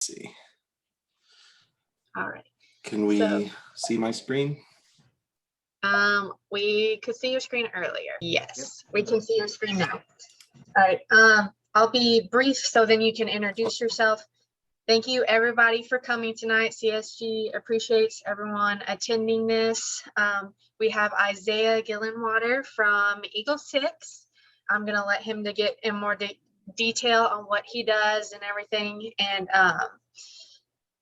see. All right. Can we see my screen? We could see your screen earlier. Yes, we can see your screen now. All right. I'll be brief so then you can introduce yourself. Thank you everybody for coming tonight. CSG appreciates everyone attending this. We have Isaiah Gillenwater from Eagle 6. I'm gonna let him to get in more detail on what he does and everything. And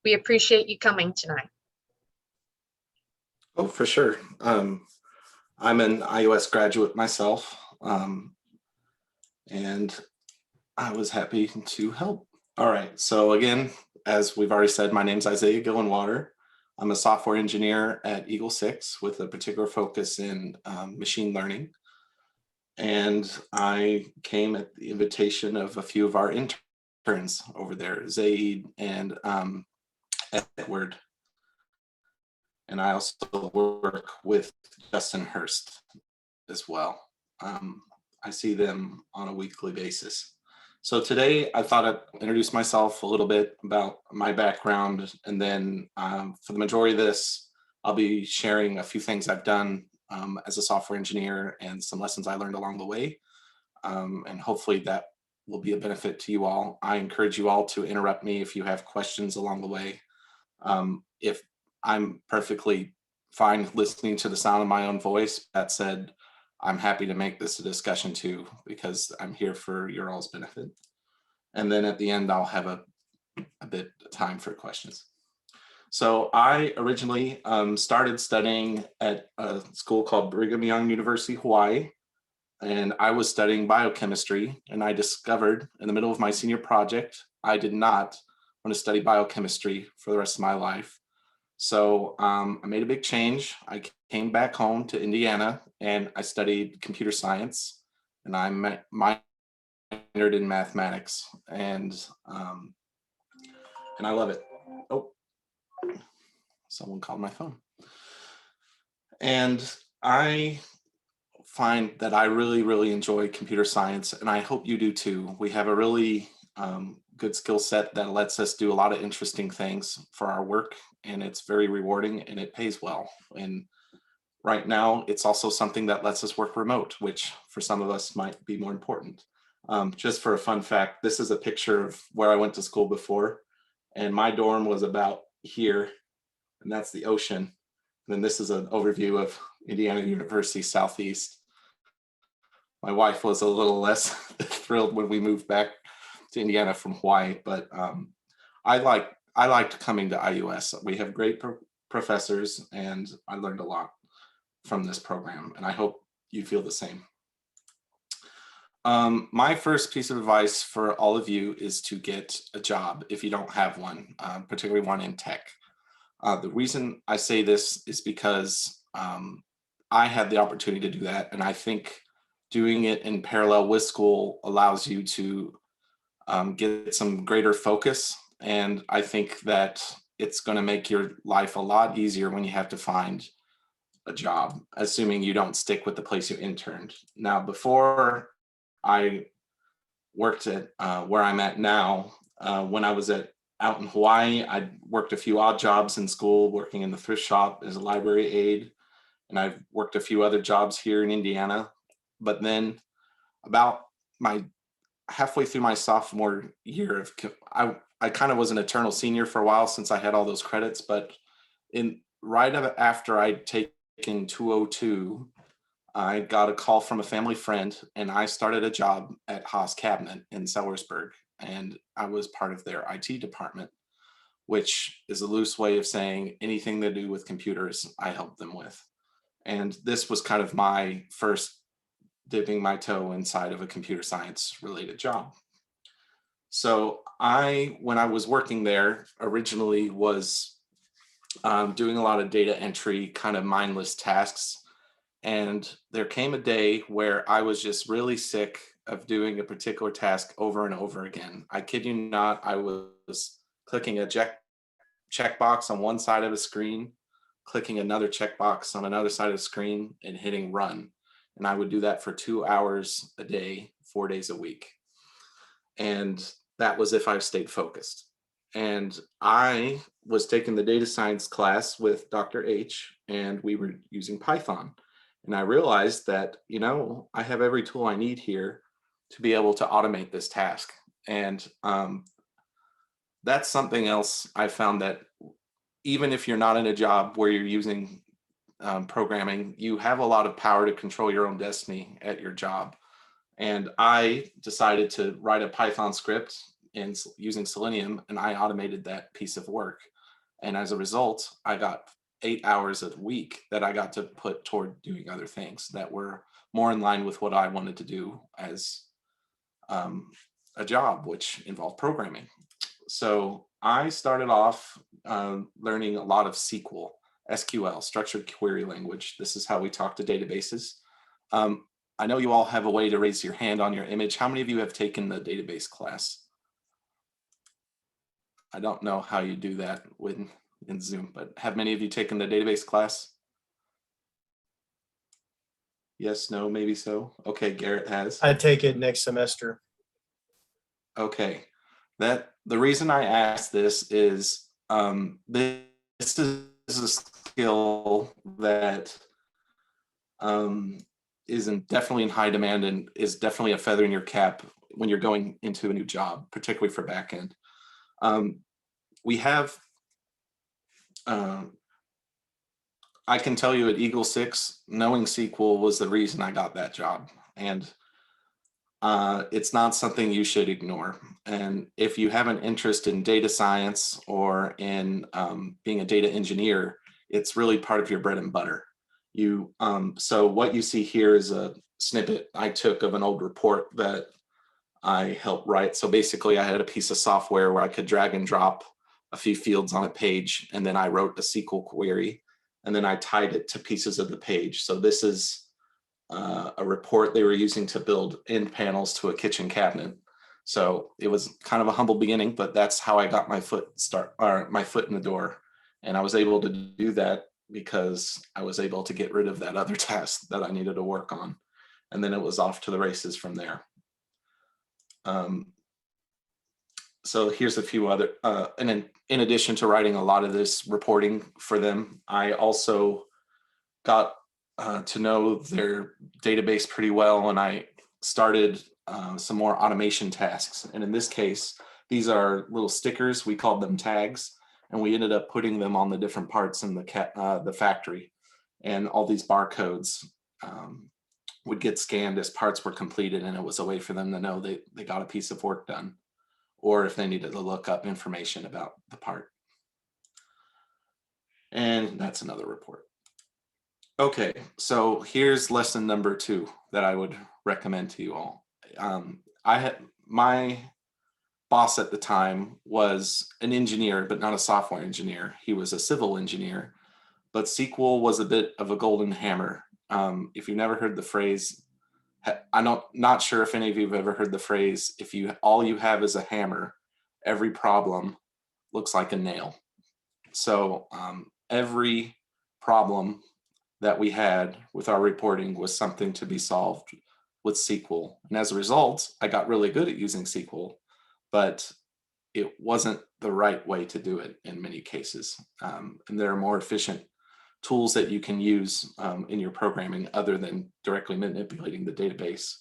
we appreciate you coming tonight. Oh, for sure. I'm an iOS graduate myself, and I was happy to help. All right, so again, as we've already said, my name's Isaiah Gillenwater. I'm a software engineer at Eagle 6 with a particular focus in machine learning. And I came at the invitation of a few of our interns over there, Zaid and Edward. And I also work with Justin Hurst as well. I see them on a weekly basis. So today I thought I'd introduce myself a little bit about my background, and then for the majority of this, I'll be sharing a few things I've done as a software engineer and some lessons I learned along the way. And hopefully that will be a benefit to you all. I encourage you all to interrupt me if you have questions along the way. If I'm perfectly fine listening to the sound of my own voice, that said, I'm happy to make this a discussion too, because I'm here for your all's benefit. And then at the end, I'll have a bit of time for questions. So I originally started studying at a school called Brigham Young University, Hawaii. And I was studying biochemistry, and I discovered in the middle of my senior project, I did not want to study biochemistry for the rest of my life. So I made a big change. I came back home to Indiana and I studied computer science, and I minored in mathematics, and I love it. Oh, someone called my phone. And I find that I really, really enjoy computer science, and I hope you do too. We have a really good skill set that lets us do a lot of interesting things for our work, and it's very rewarding and it pays well. And right now, it's also something that lets us work remote, which for some of us might be more important. Just for a fun fact, this is a picture of where I went to school before, and my dorm was about here, and that's the ocean. And then this is an overview of Indiana University Southeast. My wife was a little less thrilled when we moved back to Indiana from Hawaii, but I liked coming to IUS. We have great professors, and I learned a lot from this program, and I hope you feel the same. My first piece of advice for all of you is to get a job if you don't have one, particularly one in tech. The reason I say this is because I had the opportunity to do that, and I think doing it in parallel with school allows you to get some greater focus. And I think that it's going to make your life a lot easier when you have to find a job, assuming you don't stick with the place you interned. Now, before I worked at where I'm at now, when I was out in Hawaii, I worked a few odd jobs in school, working in the thrift shop as a library aide, and I've worked a few other jobs here in Indiana. But then about halfway through my sophomore year of, I kind of was an eternal senior for a while since I had all those credits, but right after I'd taken 202, I got a call from a family friend, and I started a job at Haas Cabinet in Sellersburg, and I was part of their IT department, which is a loose way of saying anything to do with computers, I helped them with. And this was kind of my first dipping my toe inside of a computer science related job. So when I was working there, originally was doing a lot of data entry, kind of mindless tasks. And there came a day where I was just really sick of doing a particular task over and over again. I kid you not, I was clicking a checkbox on one side of the screen, clicking another checkbox on another side of the screen, and hitting run. And I would do that for 2 hours a day, 4 days a week. And that was if I stayed focused. and I was taking the data science class with Dr. H, and we were using Python. And I realized that, I have every tool I need here to be able to automate this task. And that's something else I found, that even if you're not in a job where you're using programming, you have a lot of power to control your own destiny at your job. And I decided to write a Python script using Selenium, and I automated that piece of work. And as a result, I got 8 hours a week that I got to put toward doing other things that were more in line with what I wanted to do as a job, which involved programming. So I started off learning a lot of SQL, structured query language. This is how we talk to databases. I know you all have a way to raise your hand on your image. How many of you have taken the database class? I don't know how you do that in Zoom, but have many of you taken the database class? Yes, no, maybe so. Okay, Garrett has. I take it next semester. Okay, the reason I asked this is this is a skill that isn't definitely in high demand and is definitely a feather in your cap when you're going into a new job, particularly for backend. We have, I can tell you at Eagle 6, knowing SQL was the reason I got that job. And it's not something you should ignore. And if you have an interest in data science or in being a data engineer, it's really part of your bread and butter. So what you see here is a snippet I took of an old report that I helped write. So basically I had a piece of software where I could drag and drop a few fields on a page, and then I wrote a SQL query, and then I tied it to pieces of the page. So this is a report they were using to build end panels to a kitchen cabinet. So it was kind of a humble beginning, but that's how I got my foot in the door. And I was able to do that because I was able to get rid of that other task that I needed to work on. And then it was off to the races from there. So here's a few other, and in addition to writing a lot of this reporting for them, I also got to know their database pretty well, and I started some more automation tasks. And in this case, these are little stickers. We called them tags, and we ended up putting them on the different parts in the factory. And all these barcodes would get scanned as parts were completed, and it was a way for them to know they got a piece of work done, or if they needed to look up information about the part. And that's another report. Okay, so here's lesson number 2 that I would recommend to you all. My boss at the time was an engineer, but not a software engineer. He was a civil engineer, but SQL was a bit of a golden hammer. If you've never heard the phrase, I'm not sure if any of you have ever heard the phrase, if all you have is a hammer, every problem looks like a nail. So every problem that we had with our reporting was something to be solved with SQL. And as a result, I got really good at using SQL, but it wasn't the right way to do it in many cases. And there are more efficient tools that you can use in your programming other than directly manipulating the database.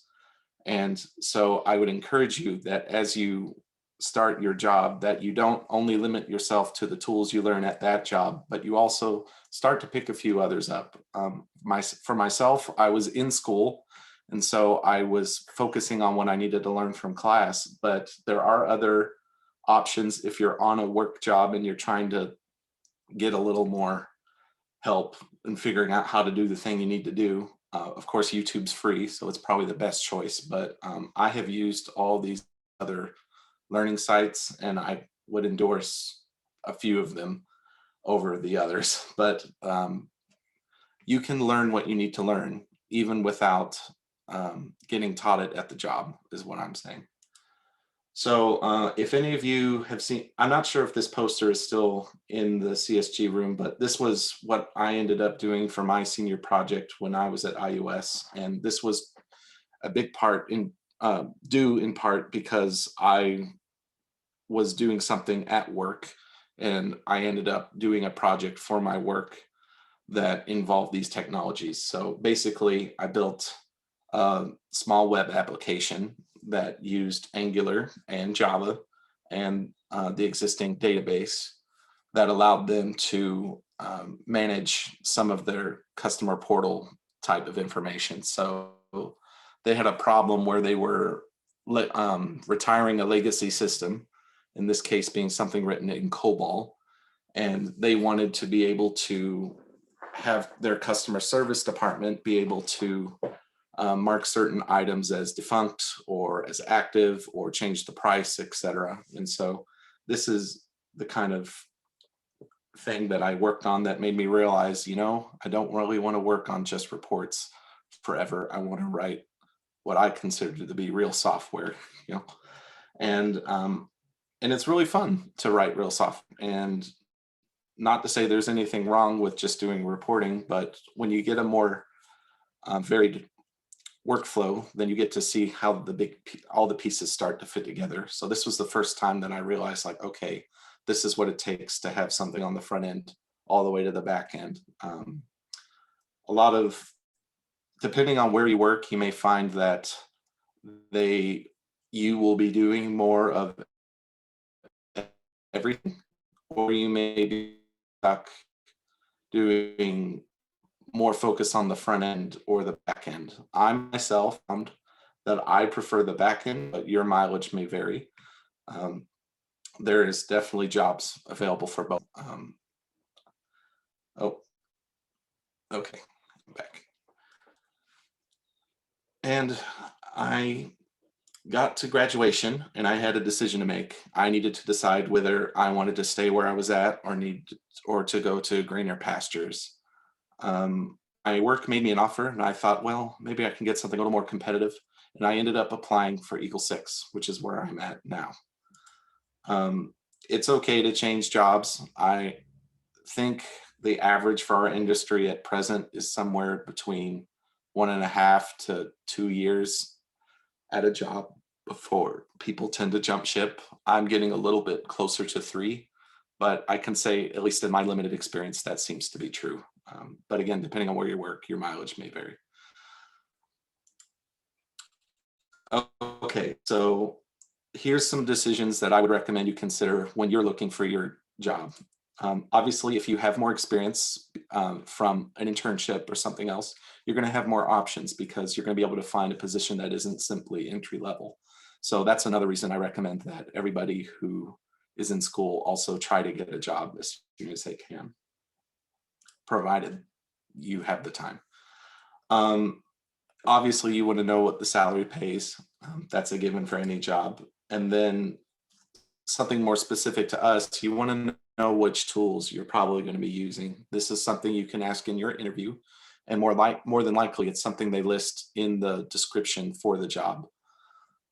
And so I would encourage you that as you start your job, that you don't only limit yourself to the tools you learn at that job, but you also start to pick a few others up. For myself, I was in school, and so I was focusing on what I needed to learn from class, but there are other options if you're on a work job and you're trying to get a little more help in figuring out how to do the thing you need to do. Of course, YouTube's free, so it's probably the best choice, but I have used all these other learning sites, and I would endorse a few of them over the others. But you can learn what you need to learn even without getting taught it at the job, is what I'm saying. So if any of you have seen, I'm not sure if this poster is still in the CSG room, but this was what I ended up doing for my senior project when I was at IUS. And this was a big part due in part because I was doing something at work, and I ended up doing a project for my work that involved these technologies. So basically, I built a small web application that used Angular and Java and the existing database that allowed them to manage some of their customer portal type of information. So they had a problem where they were retiring a legacy system, in this case being something written in COBOL, and they wanted to be able to have their customer service department be able to mark certain items as defunct or as active or change the price, etc. And so this is the kind of thing that I worked on that made me realize, I don't really want to work on just reports forever. I want to write what I consider to be real software, you know, and it's really fun to write real software. And not to say there's anything wrong with just doing reporting, but when you get a more varied workflow, then you get to see how all the pieces start to fit together. So this was the first time that I realized, like, okay, this is what it takes to have something on the front end all the way to the back end. A lot of, depending on where you work, you may find that you will be doing more of everything, or you may be stuck doing more focus on the front end or the back end. I myself found that I prefer the back end, but your mileage may vary. There is definitely jobs available for both. Oh, okay, I'm back. And I got to graduation and I had a decision to make. I needed to decide whether I wanted to stay where I was at or to go to greener pastures. My work made me an offer and I thought, well, maybe I can get something a little more competitive. And I ended up applying for Eagle 6, which is where I'm at now. It's okay to change jobs. I think the average for our industry at present is somewhere between 1.5 to 2 years at a job before people tend to jump ship. I'm getting a little bit closer to 3, but I can say, at least in my limited experience, that seems to be true. But again, depending on where you work, your mileage may vary. Okay, so here's some decisions that I would recommend you consider when you're looking for your job. Obviously, if you have more experience from an internship or something else, you're going to have more options because you're going to be able to find a position that isn't simply entry level. So that's another reason I recommend that everybody who is in school also try to get a job as soon as they can, provided you have the time. Obviously, you want to know what the salary pays. That's a given for any job. And then something more specific to us, you want to know which tools you're probably going to be using. This is something you can ask in your interview, and more than likely, it's something they list in the description for the job.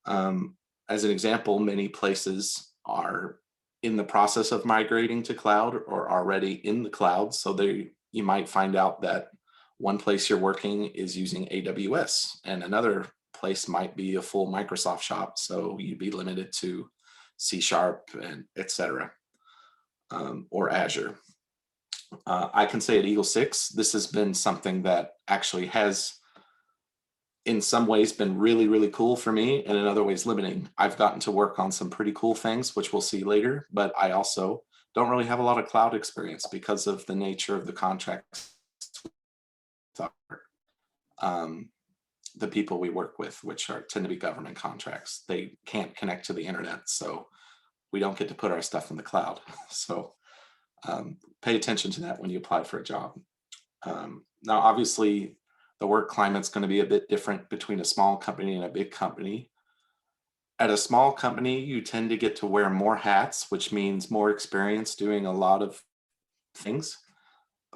As an example, many places are in the process of migrating to cloud or already in the cloud. So you might find out that one place you're working is using AWS and another place might be a full Microsoft shop. So you'd be limited to C# and etc. Or Azure. I can say at Eagle 6, this has been something that actually has in some ways been really, really cool for me, and in other ways limiting. I've gotten to work on some pretty cool things, which we'll see later, but I also don't really have a lot of cloud experience because of the nature of the contracts. The people we work with, which tend to be government contracts, they can't connect to the internet, so we don't get to put our stuff in the cloud. So pay attention to that when you apply for a job. Now, obviously, the work climate's going to be a bit different between a small company and a big company. At a small company, you tend to get to wear more hats, which means more experience doing a lot of things.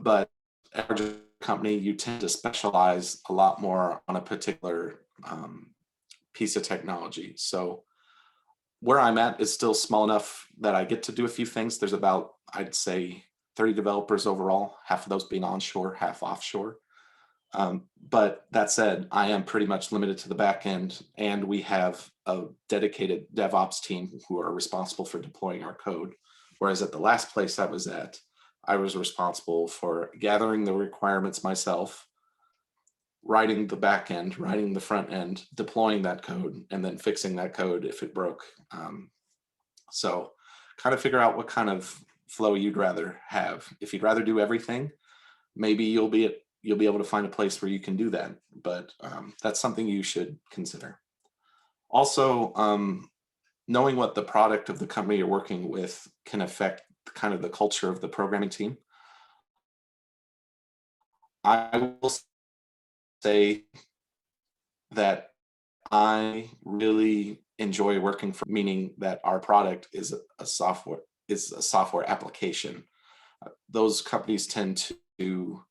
But at a larger company, you tend to specialize a lot more on a particular piece of technology. So where I'm at is still small enough that I get to do a few things. There's about, I'd say, 30 developers overall, half of those being onshore, half offshore. But that said, I am pretty much limited to the back end, and we have a dedicated DevOps team who are responsible for deploying our code. Whereas at the last place I was at, I was responsible for gathering the requirements myself, writing the back end, writing the front end, deploying that code, and then fixing that code if it broke. So kind of figure out what kind of flow you'd rather have. If you'd rather do everything, maybe you'll be able to find a place where you can do that. But that's something you should consider. Also, knowing what the product of the company you're working with can affect kind of the culture of the programming team. I will say that I really enjoy working for, meaning that our product is a software application. Those companies tend to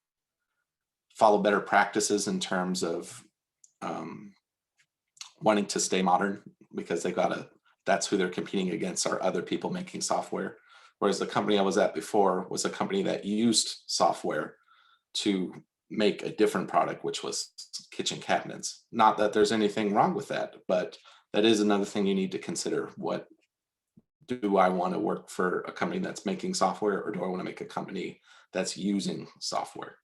follow better practices in terms of wanting to stay modern, because that's who they're competing against, are other people making software. Whereas the company I was at before was a company that used software to make a different product, which was kitchen cabinets. Not that there's anything wrong with that, but that is another thing you need to consider. What do I want to work for, a company that's making software, or do I want to make a company that's using software?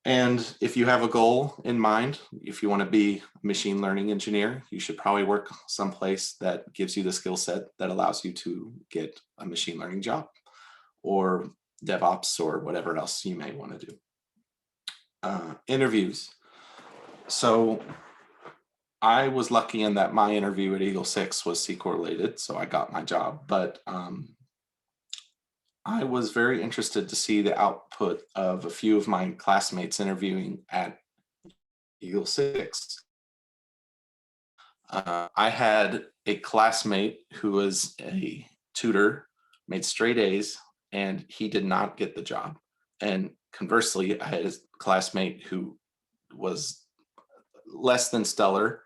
And if you have a goal in mind, if you want to be a machine learning engineer, you should probably work someplace that gives you the skill set that allows you to get a machine learning job, or DevOps, or whatever else you may want to do. Interviews. So I was lucky in that my interview at Eagle 6 was SQL related, so I got my job. But I was very interested to see the output of a few of my classmates interviewing at Eagle 6. I had a classmate who was a tutor, made straight A's, and he did not get the job. And conversely, I had a classmate who was less than stellar,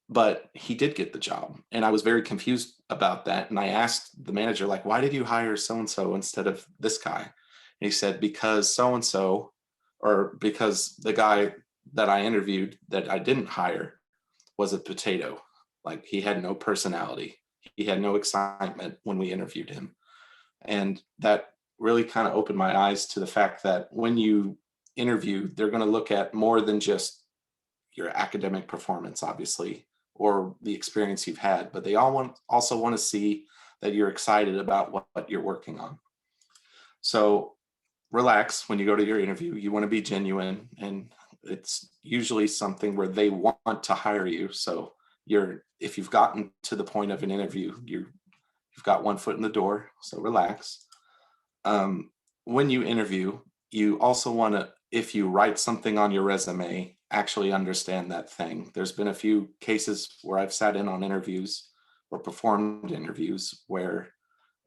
but he did get the job. And I was very confused about that. And I asked the manager, like, why did you hire so-and-so instead of this guy? And he said, because so-and-so, or because the guy that I interviewed that I didn't hire was a potato. Like, he had no personality. He had no excitement when we interviewed him. And that really kind of opened my eyes to the fact that when you interview, they're going to look at more than just your academic performance, obviously, or the experience you've had, but they also want to see that you're excited about what you're working on. So relax when you go to your interview. You want to be genuine, and it's usually something where they want to hire you. So if you've gotten to the point of an interview, you've got one foot in the door, so relax. When you interview, you also want to, if you write something on your resume, actually understand that thing. There's been a few cases where I've sat in on interviews or performed interviews where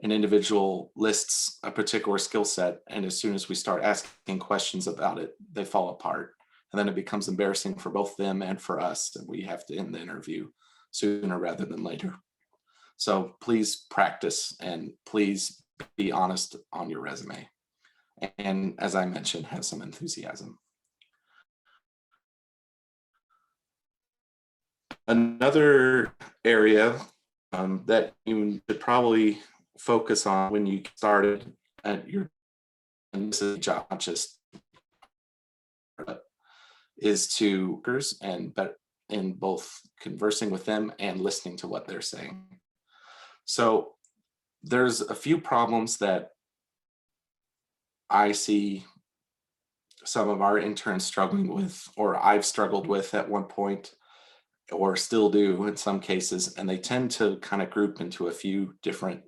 an individual lists a particular skill set, and as soon as we start asking questions about it, they fall apart. And then it becomes embarrassing for both them and for us, and we have to end the interview sooner rather than later. So please practice, and please be honest on your resume. And as I mentioned, have some enthusiasm. Another area that you should probably focus on when you started at your job, just is to and in both conversing with them and listening to what they're saying. So there's a few problems that I see some of our interns struggling with, or I've struggled with at one point, or still do in some cases, and they tend to kind of group into a few different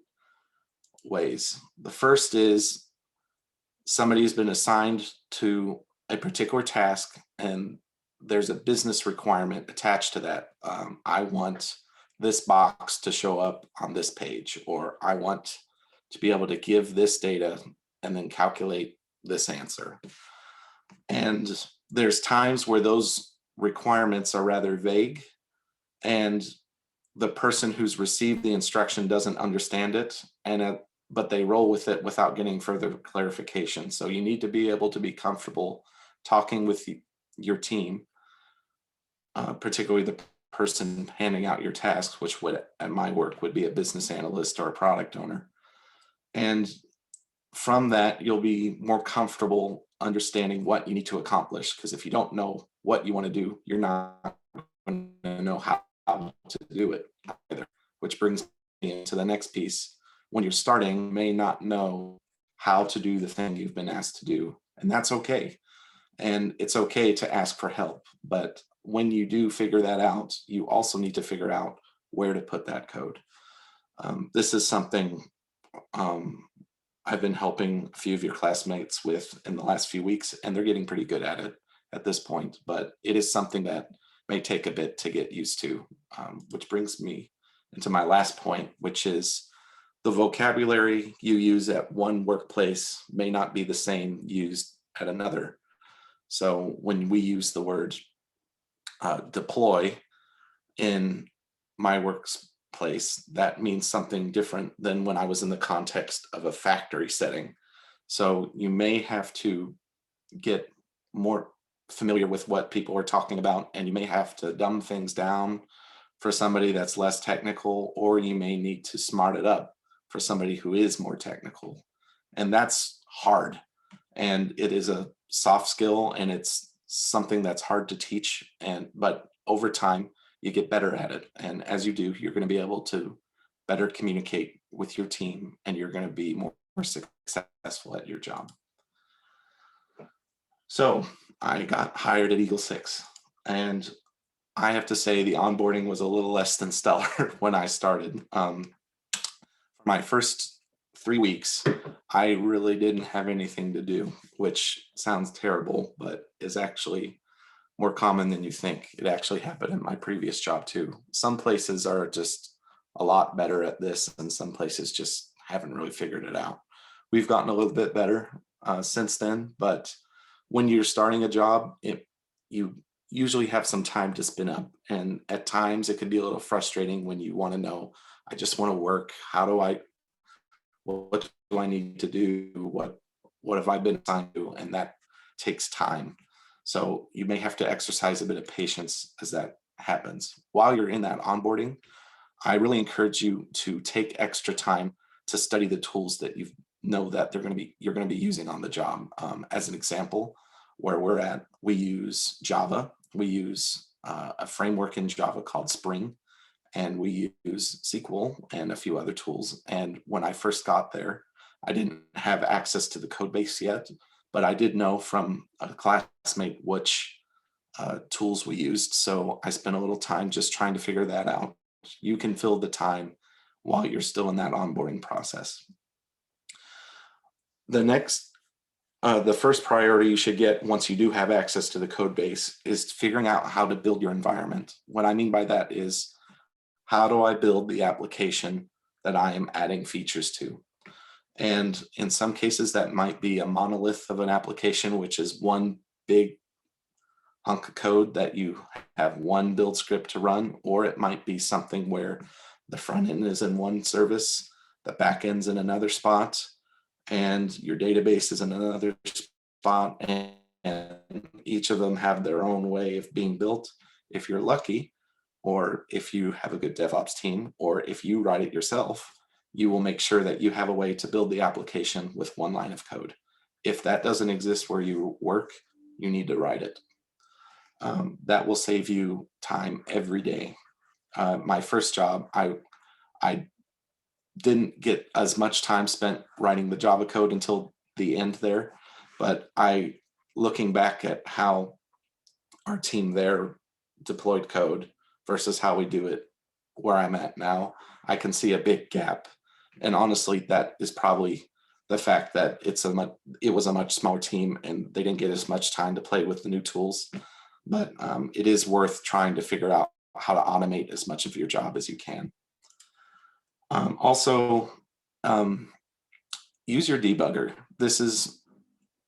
ways. The first is somebody's been assigned to a particular task, and there's a business requirement attached to that. I want this box to show up on this page, or I want to be able to give this data and then calculate this answer. And there's times where those requirements are rather vague, and the person who's received the instruction doesn't understand it, but they roll with it without getting further clarification. So you need to be able to be comfortable talking with your team, particularly the person handing out your tasks, which would at my work would be a business analyst or a product owner. And from that, you'll be more comfortable understanding what you need to accomplish. Because if you don't know what you want to do, you're not going to know how to do it either. Which brings me into the next piece. When you're starting, you may not know how to do the thing you've been asked to do, and that's okay. And it's okay to ask for help. But when you do figure that out, you also need to figure out where to put that code. This is something I've been helping a few of your classmates with in the last few weeks, and they're getting pretty good at it at this point. But it is something that may take a bit to get used to, which brings me into my last point, which is the vocabulary you use at one workplace may not be the same used at another. So when we use the word deploy in my workplace, that means something different than when I was in the context of a factory setting. So you may have to get more familiar with what people are talking about, and you may have to dumb things down for somebody that's less technical, or you may need to smart it up for somebody who is more technical. And that's hard. And it is a soft skill, and it's something that's hard to teach. But over time, you get better at it. And as you do, you're going to be able to better communicate with your team, and you're going to be more successful at your job. So I got hired at Eagle 6, and I have to say the onboarding was a little less than stellar when I started. For my first 3 weeks, I really didn't have anything to do, which sounds terrible, but is actually more common than you think. It actually happened in my previous job too. Some places are just a lot better at this, and some places just haven't really figured it out. We've gotten a little bit better since then, but when you're starting a job, you usually have some time to spin up. And at times it could be a little frustrating when you want to know, I just want to work. What do I need to do? What have I been assigned to? And that takes time. So you may have to exercise a bit of patience as that happens. While you're in that onboarding, I really encourage you to take extra time to study the tools that you know that you're going to be using on the job. As an example, where we're at, we use Java. We use a framework in Java called Spring, and we use SQL and a few other tools. And when I first got there, I didn't have access to the code base yet, but I did know from a classmate which tools we used. So I spent a little time just trying to figure that out. You can fill the time while you're still in that onboarding process. The first priority you should get once you do have access to the code base is figuring out how to build your environment. What I mean by that is, how do I build the application that I am adding features to? And in some cases, that might be a monolith of an application, which is one big hunk of code that you have one build script to run, or it might be something where the front end is in one service, the back end's in another spot, and your database is in another spot, and each of them have their own way of being built. If you're lucky, or if you have a good DevOps team, or if you write it yourself, you will make sure that you have a way to build the application with one line of code. If that doesn't exist where you work, you need to write it. That will save you time every day. My first job, I didn't get as much time spent writing the Java code until the end there, but looking back at how our team there deployed code versus how we do it where I'm at now, I can see a big gap. And honestly, that is probably the fact that it was a much smaller team and they didn't get as much time to play with the new tools. But it is worth trying to figure out how to automate as much of your job as you can. Also, use your debugger.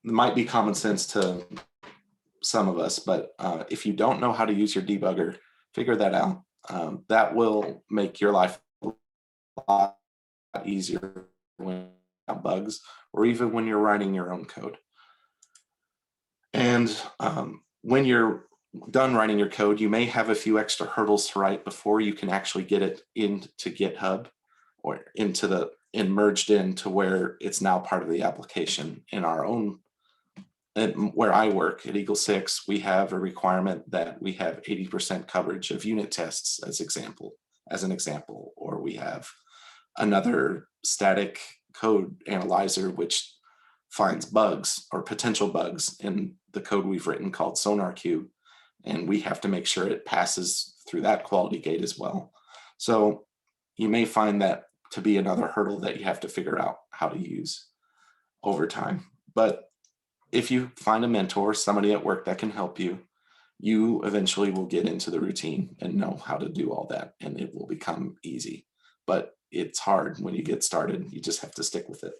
Might be common sense to some of us, but if you don't know how to use your debugger, figure that out. That will make your life a lot easier when you have bugs, or even when you're writing your own code. And And when you're done writing your code, you may have a few extra hurdles to write before you can actually get it into GitHub or merged into where it's now part of the application. In our own, where I work at Eagle 6, we have a requirement that we have 80% coverage of unit tests as an example, or we have another static code analyzer which finds bugs or potential bugs in the code we've written called SonarQube, and we have to make sure it passes through that quality gate as well. So you may find that to be another hurdle that you have to figure out how to use over time. But if you find a mentor, somebody at work that can help you, you eventually will get into the routine and know how to do all that, and it will become easy. But it's hard when you get started. You just have to stick with it.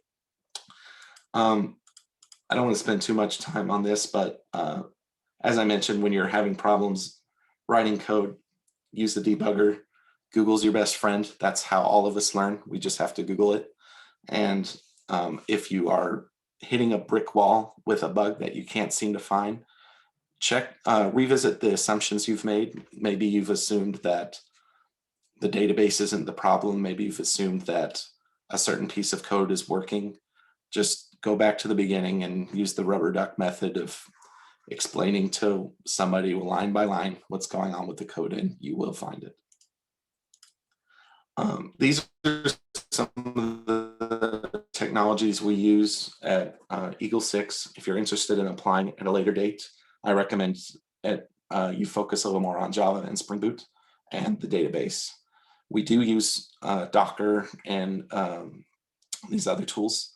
I don't want to spend too much time on this, but as I mentioned, when you're having problems writing code, use the debugger. Google's your best friend. That's how all of us learn. We just have to Google it. And if you are hitting a brick wall with a bug that you can't seem to find, revisit the assumptions you've made. Maybe you've assumed that the database isn't the problem. Maybe you've assumed that a certain piece of code is working. Just go back to the beginning and use the rubber duck method of explaining to somebody line by line what's going on with the code, and you will find it. These are some of the technologies we use at Eagle 6. If you're interested in applying at a later date, I recommend you focus a little more on Java and Spring Boot and the database. We do use Docker and these other tools.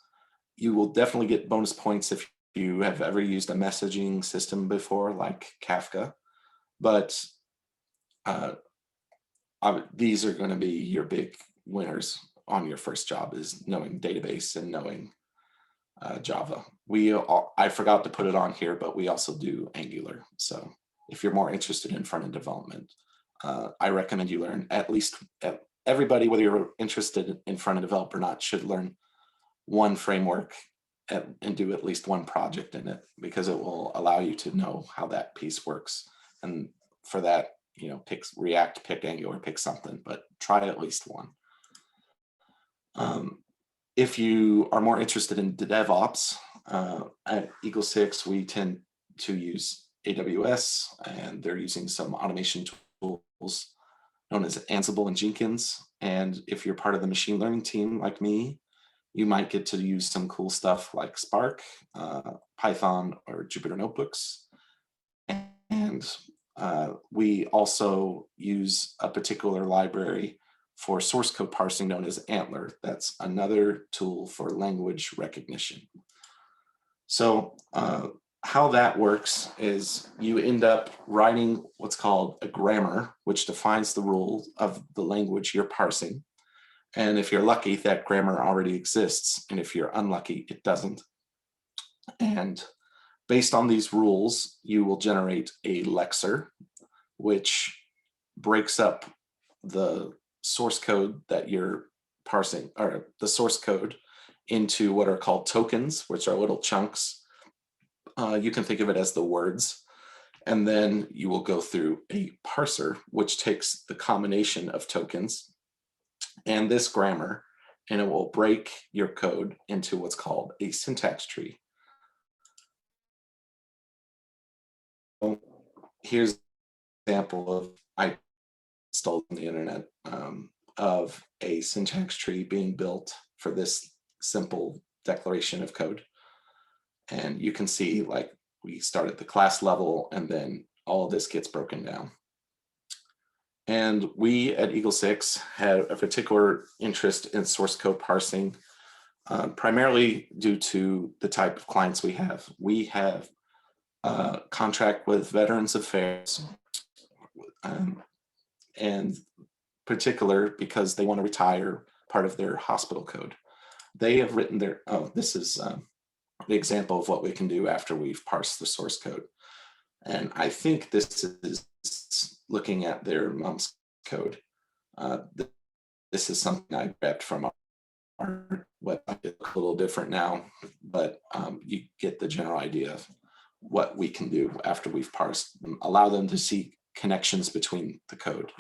You will definitely get bonus points if you have ever used a messaging system before, like Kafka. But these are going to be your big winners on your first job, is knowing database and knowing Java. I forgot to put it on here, but we also do Angular. So if you're more interested in front-end development, I recommend you learn everybody, whether you're interested in front-end develop or not, should learn one framework and do at least one project in it, because it will allow you to know how that piece works. And for that, pick React, pick Angular, pick something, but try at least one. If you are more interested in the DevOps, at Eagle 6, we tend to use AWS, and they're using some automation tools known as Ansible and Jenkins. And if you're part of the machine learning team like me, you might get to use some cool stuff like Spark, Python, or Jupyter Notebooks. And we also use a particular library for source code parsing known as Antler. That's another tool for language recognition. So how that works is you end up writing what's called a grammar, which defines the rules of the language you're parsing. And if you're lucky, that grammar already exists. And if you're unlucky, it doesn't. And based on these rules, you will generate a lexer, which breaks up the source code that you're parsing, or the source code, into what are called tokens, which are little chunks. You can think of it as the words. And then you will go through a parser, which takes the combination of tokens and this grammar, and it will break your code into what's called a syntax tree. Here's an example I stole on the internet of a syntax tree being built for this simple declaration of code. And you can see, like, we start at the class level, and then all of this gets broken down. And we at Eagle 6 have a particular interest in source code parsing, primarily due to the type of clients we have. We have a contract with Veterans Affairs, and particular because they want to retire part of their hospital code. They have written this is the example of what we can do after we've parsed the source code. And I think this is looking at their mom's code. This is something I grabbed from our website. It's a little different now, but you get the general idea. what we can do after we've parsed them, allow them to see connections between the code.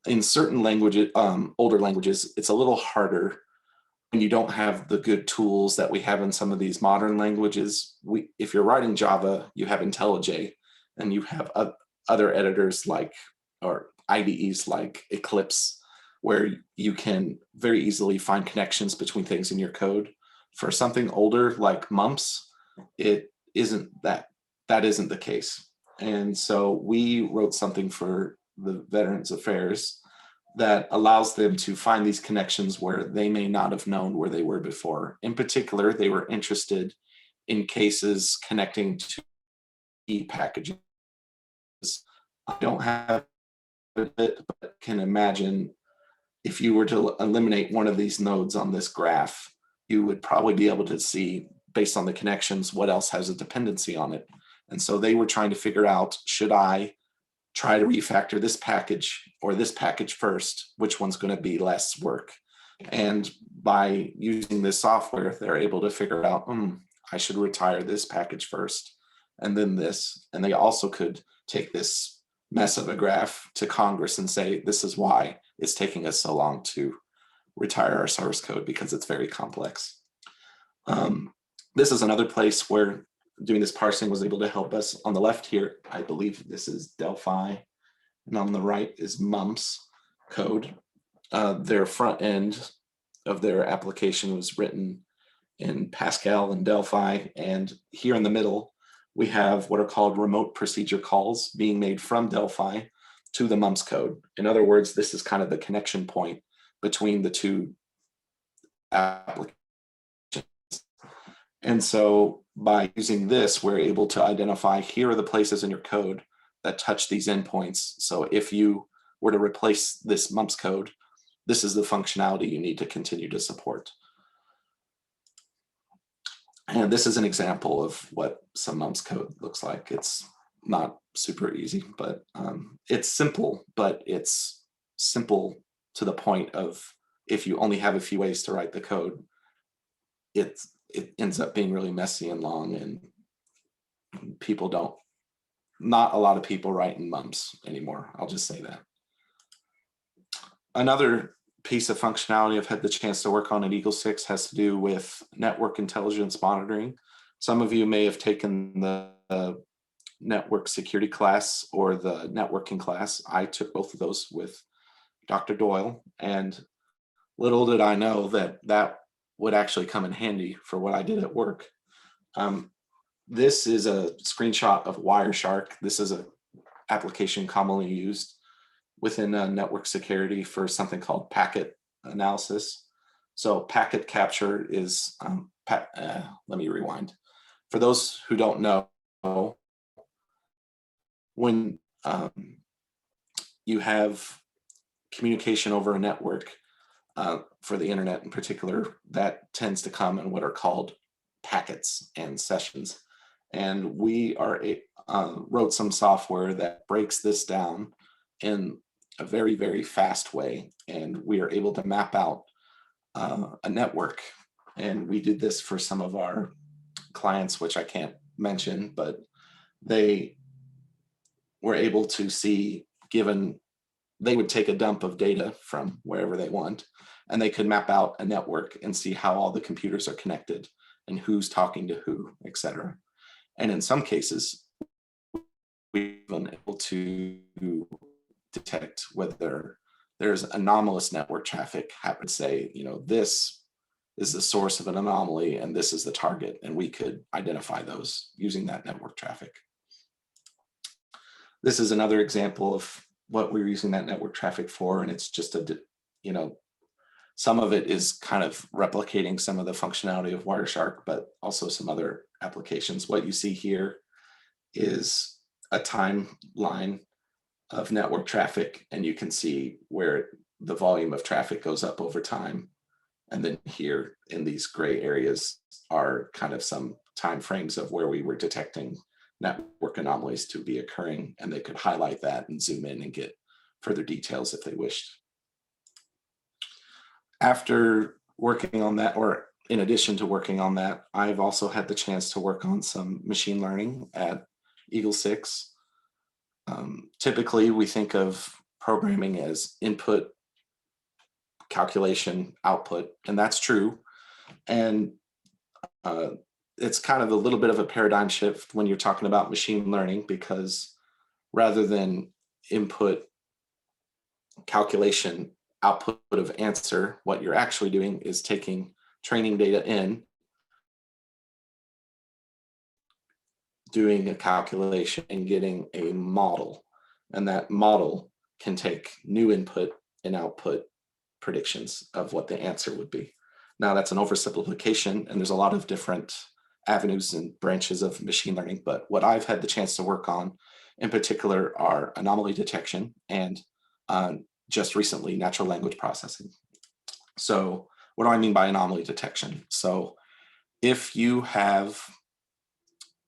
In certain languages, older languages, it's a little harder when you don't have the good tools that we have in some of these modern languages. If you're writing Java, you have IntelliJ, and you have other editors like, or IDEs like Eclipse, where you can very easily find connections between things in your code. For something older like mumps, it isn't that isn't the case. And so we wrote something for the Veterans Affairs that allows them to find these connections where they may not have known where they were before. In particular, they were interested in cases connecting to packages. I don't have it, but can imagine if you were to eliminate one of these nodes on this graph, you would probably be able to see, based on the connections, what else has a dependency on it. And so they were trying to figure out, should I try to refactor this package or this package first? Which one's going to be less work? And by using this software, they're able to figure out, I should retire this package first, and then this. And they also could take this mess of a graph to Congress and say, this is why it's taking us so long to retire our source code, because it's very complex. This is another place where doing this parsing was able to help us. On the left here, I believe this is Delphi, and on the right is mumps code. Their front end of their application was written in Pascal and Delphi, and here in the middle, we have what are called remote procedure calls being made from Delphi to the mumps code. In other words, this is kind of the connection point between the two applications. And so by using this, we're able to identify, here are the places in your code that touch these endpoints. So if you were to replace this mumps code, this is the functionality you need to continue to support. And this is an example of what some mumps code looks like. It's not super easy, but it's simple, but it's simple to the point of, if you only have a few ways to write the code, it ends up being really messy and long, and not a lot of people write in mumps anymore. I'll just say that. Another piece of functionality I've had the chance to work on at Eagle 6 has to do with network intelligence monitoring. Some of you may have taken the network security class or the networking class. I took both of those with Dr. Doyle, and little did I know that would actually come in handy for what I did at work. This is a screenshot of Wireshark. This is an application commonly used within network security for something called packet analysis. So packet capture is, let me rewind. For those who don't know, when you have communication over a network, for the internet in particular, that tends to come in what are called packets and sessions. And we wrote some software that breaks this down in a very, very fast way. And we are able to map out a network. And we did this for some of our clients, which I can't mention, but they were able to see, given they would take a dump of data from wherever they want, and they could map out a network and see how all the computers are connected and who's talking to who, et cetera. And in some cases, we've been able to detect whether there's anomalous network traffic, happen to say, this is the source of an anomaly and this is the target, and we could identify those using that network traffic. This is another example of what we're using that network traffic for, and it's just some of it is kind of replicating some of the functionality of Wireshark, but also some other applications. What you see here is a timeline of network traffic, and you can see where the volume of traffic goes up over time. And then here in these gray areas are kind of some time frames of where we were detecting network anomalies to be occurring, and they could highlight that and zoom in and get further details if they wished. After working on that, or in addition to working on that, I've also had the chance to work on some machine learning at Eagle 6. Typically, we think of programming as input, calculation, output, and that's true. And it's kind of a little bit of a paradigm shift when you're talking about machine learning, because rather than input, calculation, output of answer, what you're actually doing is taking training data in, doing a calculation, and getting a model. And that model can take new input and output predictions of what the answer would be. Now, that's an oversimplification, and there's a lot of different avenues and branches of machine learning, but what I've had the chance to work on in particular are anomaly detection and just recently natural language processing. So what do I mean by anomaly detection? So if you have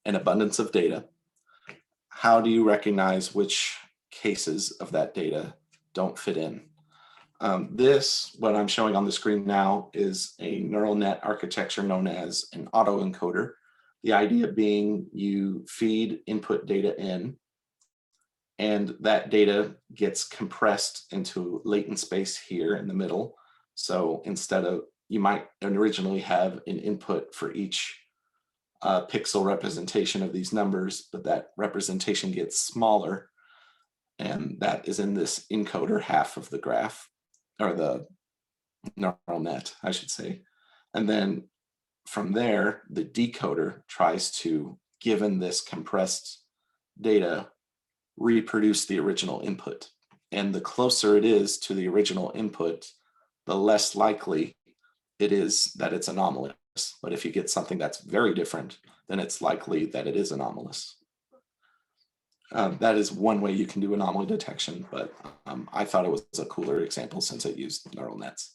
an abundance of data, how do you recognize which cases of that data don't fit in? What I'm showing on the screen now, is a neural net architecture known as an autoencoder. The idea being you feed input data in, and that data gets compressed into latent space here in the middle. So instead of, you might originally have an input for each pixel representation of these numbers, but that representation gets smaller, and that is in this encoder half of the graph, or the neural net, I should say. And then from there, the decoder tries to, given this compressed data, reproduce the original input. And the closer it is to the original input, the less likely it is that it's anomalous. But if you get something that's very different, then it's likely that it is anomalous. That is one way you can do anomaly detection, but I thought it was a cooler example since it used neural nets.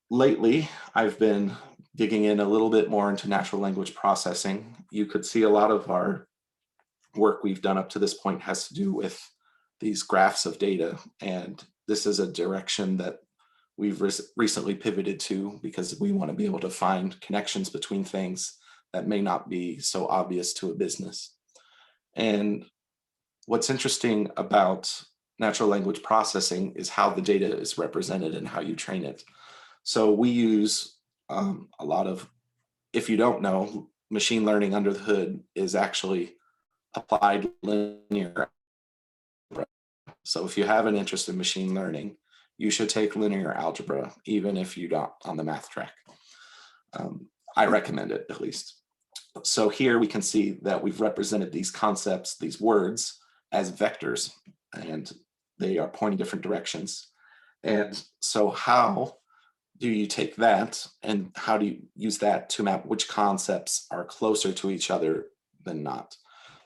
Lately, I've been digging in a little bit more into natural language processing. You could see a lot of our work we've done up to this point has to do with these graphs of data, and this is a direction that we've recently pivoted to because we want to be able to find connections between things that may not be so obvious to a business. And what's interesting about natural language processing is how the data is represented and how you train it. So we use a lot of, if you don't know, machine learning under the hood is actually applied linear algebra. So if you have an interest in machine learning, you should take linear algebra, even if you're not on the math track. I recommend it, at least. So here we can see that we've represented these concepts, these words, as vectors, and they are pointing different directions. And so how do you take that, and how do you use that to map which concepts are closer to each other than not?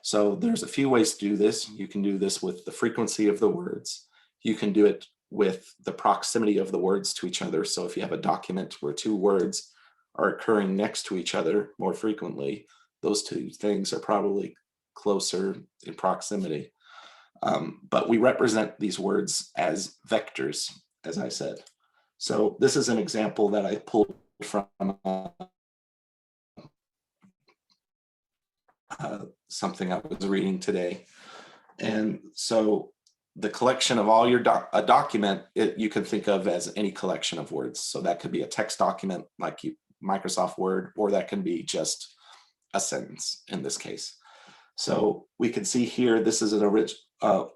So there's a few ways to do this. You can do this with the frequency of the words. You can do it with the proximity of the words to each other. So if you have a document where two words are occurring next to each other more frequently, those two things are probably closer in proximity. But we represent these words as vectors, as I said. So this is an example that I pulled from something I was reading today. And so the collection of all your a document, you can think of as any collection of words. So that could be a text document like Microsoft Word, or that can be just a sentence in this case. So we can see here, this is an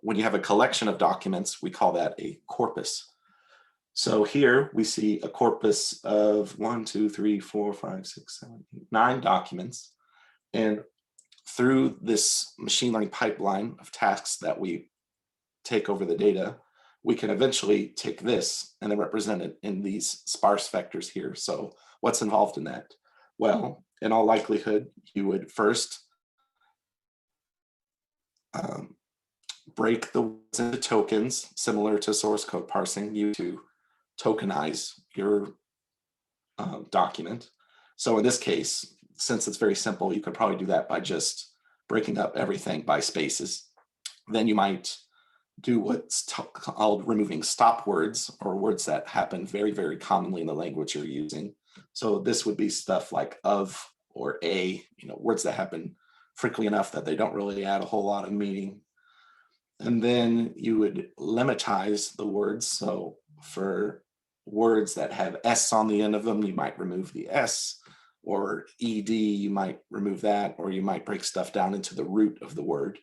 when you have a collection of documents, we call that a corpus. So here we see a corpus of 1, 2, 3, 4, 5, 6, 7, 8, 9 documents. And through this machine learning pipeline of tasks that we take over the data, we can eventually take this and then represent it in these sparse vectors here. So what's involved in that? Well, in all likelihood, you would first break the words into tokens, similar to source code parsing, you to tokenize your document. So in this case, since it's very simple, you could probably do that by just breaking up everything by spaces. Then you might do what's called removing stop words, or words that happen very, very commonly in the language you're using. So this would be stuff like of or a, words that happen frequently enough that they don't really add a whole lot of meaning. And then you would lematize the words. So for words that have S on the end of them, you might remove the S, or ED, you might remove that, or you might break stuff down into the root of the word.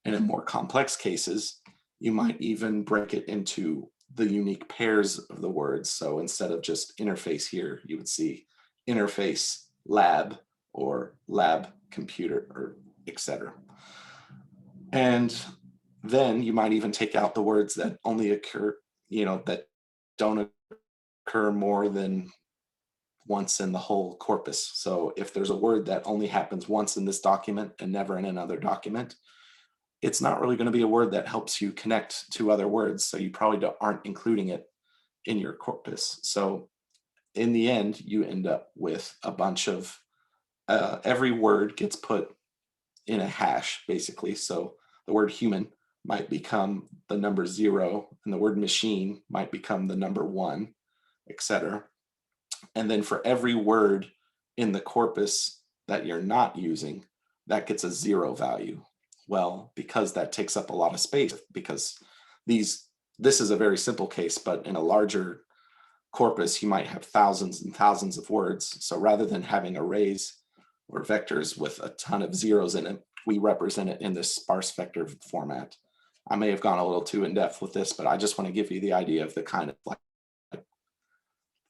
And in more complex cases, you might even break it into the unique pairs of the words. So instead of just interface here, you would see interface lab or lab computer, or etc. And then you might even take out the words that only occur, that don't occur more than once in the whole corpus. So if there's a word that only happens once in this document and never in another document, it's not really going to be a word that helps you connect to other words. So you probably aren't including it in your corpus. So in the end, you end up with a bunch of, every word gets put in a hash, basically. So the word human might become the number 0, and the word machine might become the number 1, etc. And then for every word in the corpus that you're not using, that gets a 0 value. Well, because that takes up a lot of space, because this is a very simple case, but in a larger corpus, you might have thousands and thousands of words. So rather than having arrays or vectors with a ton of zeros in it, we represent it in this sparse vector format. I may have gone a little too in depth with this, but I just want to give you the idea of the kind of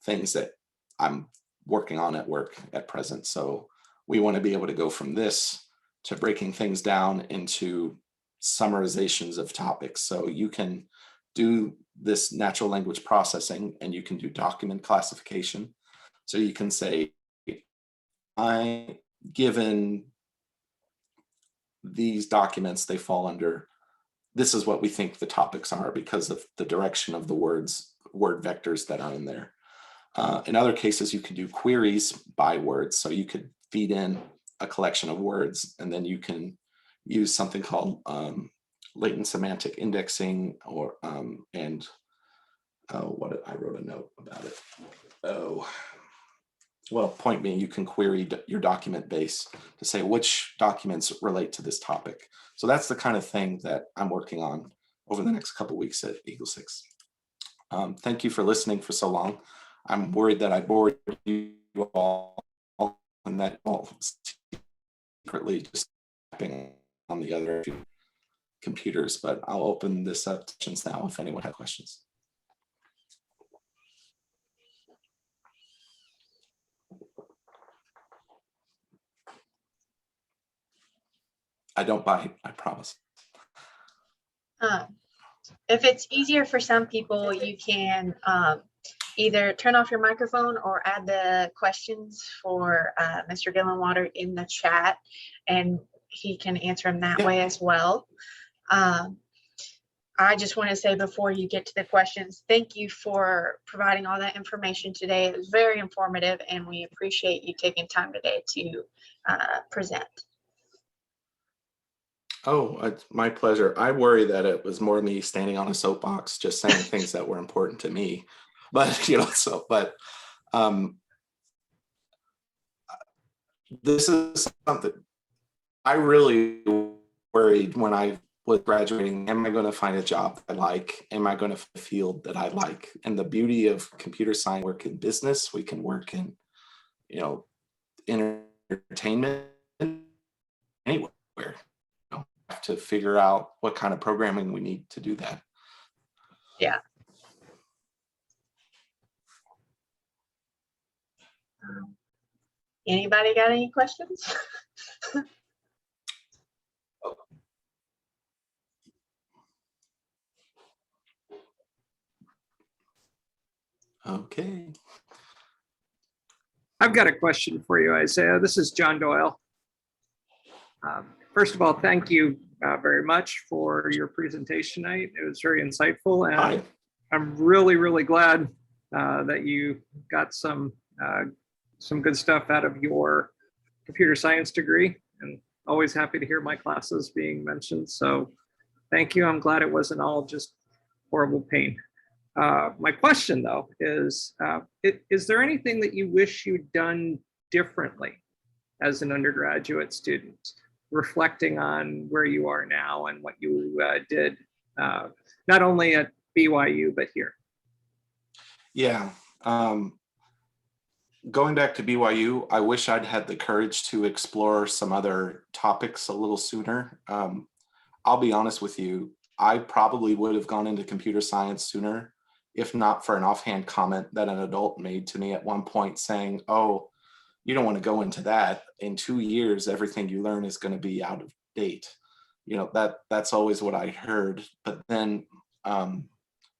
things that I'm working on at work at present. So we want to be able to go from this to breaking things down into summarizations of topics. So you can do this natural language processing, and you can do document classification. So you can say, given these documents, they fall under, this is what we think the topics are because of the direction of the word vectors that are in there. In other cases, you can do queries by words. So you could feed in a collection of words, and then you can use something called latent semantic indexing, or what I wrote a note about it. Well, point being, you can query your document base to say which documents relate to this topic. So that's the kind of thing that I'm working on over the next couple of weeks at Eagle 6. Thank you for listening for so long. I'm worried that I bored you all, and that all secretly just tapping on the other computers, but I'll open this up to questions now if anyone has questions. I don't bite, I promise. If it's easier for some people, you can either turn off your microphone or add the questions for Mr. Gillenwater in the chat, and he can answer them that way as well. I just want to say before you get to the questions, thank you for providing all that information today. It was very informative, and we appreciate you taking time today to present. Oh, it's my pleasure. I worry that it was more me standing on a soapbox, just saying things that were important to me. But, this is something I really worried when I was graduating. Am I going to find a job that I like? Am I going to find a field that I like? And the beauty of computer science, work in business, we can work in, entertainment, anywhere. Have to figure out what kind of programming we need to do that. Yeah. Anybody got any questions? Okay. I've got a question for you, Isaiah. This is John Doyle. First of all, thank you very much for your presentation tonight. It was very insightful, and Hi. I'm really, really glad that you got some good stuff out of your computer science degree, and always happy to hear my classes being mentioned. So Thank you. I'm glad it wasn't all just horrible pain. My question, though, is there anything that you wish you'd done differently as an undergraduate student, reflecting on where you are now and what you did, not only at BYU, but here? Yeah. Going back to BYU, I wish I'd had the courage to explore some other topics a little sooner. I'll be honest with you, I probably would have gone into computer science sooner, if not for an offhand comment that an adult made to me at one point saying, oh, you don't want to go into that. In 2 years, everything you learn is going to be out of date. You know, that's always what I heard. But then I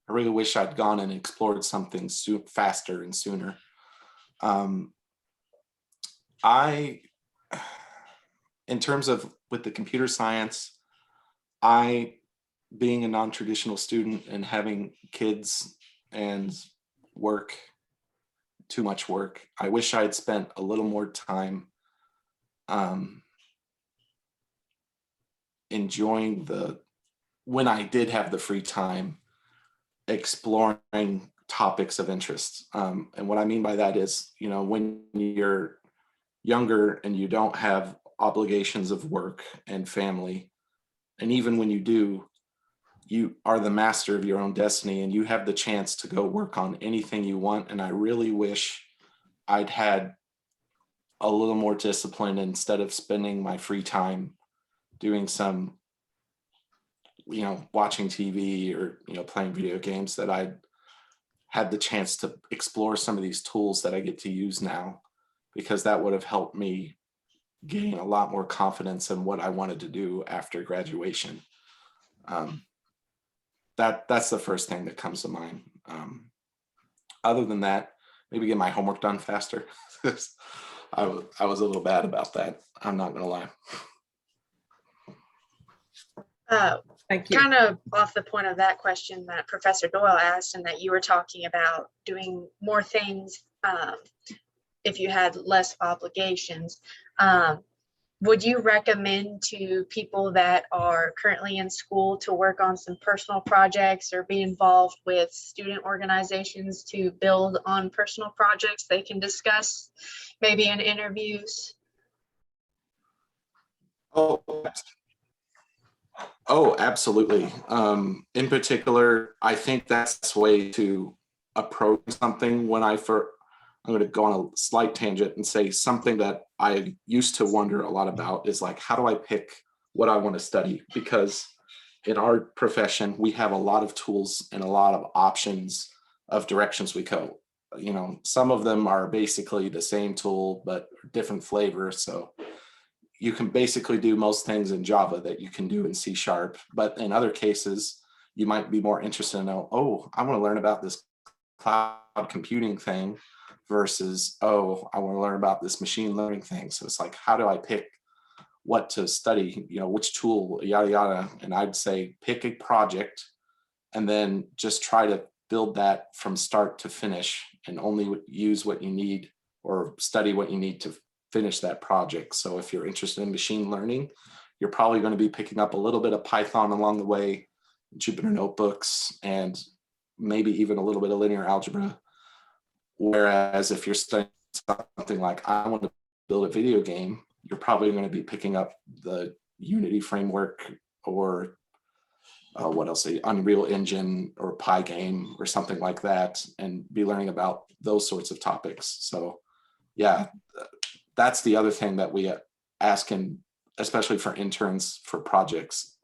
really wish I'd gone and explored something faster and sooner. In terms of with the computer science, being a non-traditional student and having kids and work, too much work, I wish I had spent a little more time enjoying when I did have the free time, exploring topics of interest. And what I mean by that is, you know, when you're younger and you don't have obligations of work and family, and even when you do, you are the master of your own destiny and you have the chance to go work on anything you want. And I really wish I'd had a little more discipline instead of spending my free time doing some, you know, watching TV or, you know, playing video games, that I had the chance to explore some of these tools that I get to use now, because that would have helped me gain a lot more confidence in what I wanted to do after graduation. That's the first thing that comes to mind. Other than that, maybe get my homework done faster. I was a little bad about that. I'm not gonna lie. Thank you. Kind of off the point of that question that Professor Doyle asked, and that you were talking about doing more things if you had less obligations. Would you recommend to people that are currently in school to work on some personal projects or be involved with student organizations to build on personal projects they can discuss maybe in interviews? Oh, absolutely. In particular, I think that's the way to approach something. I'm going to go on a slight tangent and say something that I used to wonder a lot about is like, how do I pick what I want to study? Because in our profession, we have a lot of tools and a lot of options of directions we go. You know, some of them are basically the same tool, but different flavor. So you can basically do most things in Java that you can do in C#, but in other cases, you might be more interested in, oh, I want to learn about this cloud computing thing versus, oh, I want to learn about this machine learning thing. So it's like, how do I pick what to study, you know, which tool, yada, yada. And I'd say pick a project and then just try to build that from start to finish and only use what you need or study what you need to finish that project. So if you're interested in machine learning, you're probably going to be picking up a little bit of Python along the way, Jupyter notebooks, and maybe even a little bit of linear algebra. Whereas if you're studying something like, I want to build a video game, you're probably going to be picking up the Unity framework or what else, Unreal Engine or Pygame or something like that, and be learning about those sorts of topics. So yeah, that's the other thing that we ask, especially for interns for projects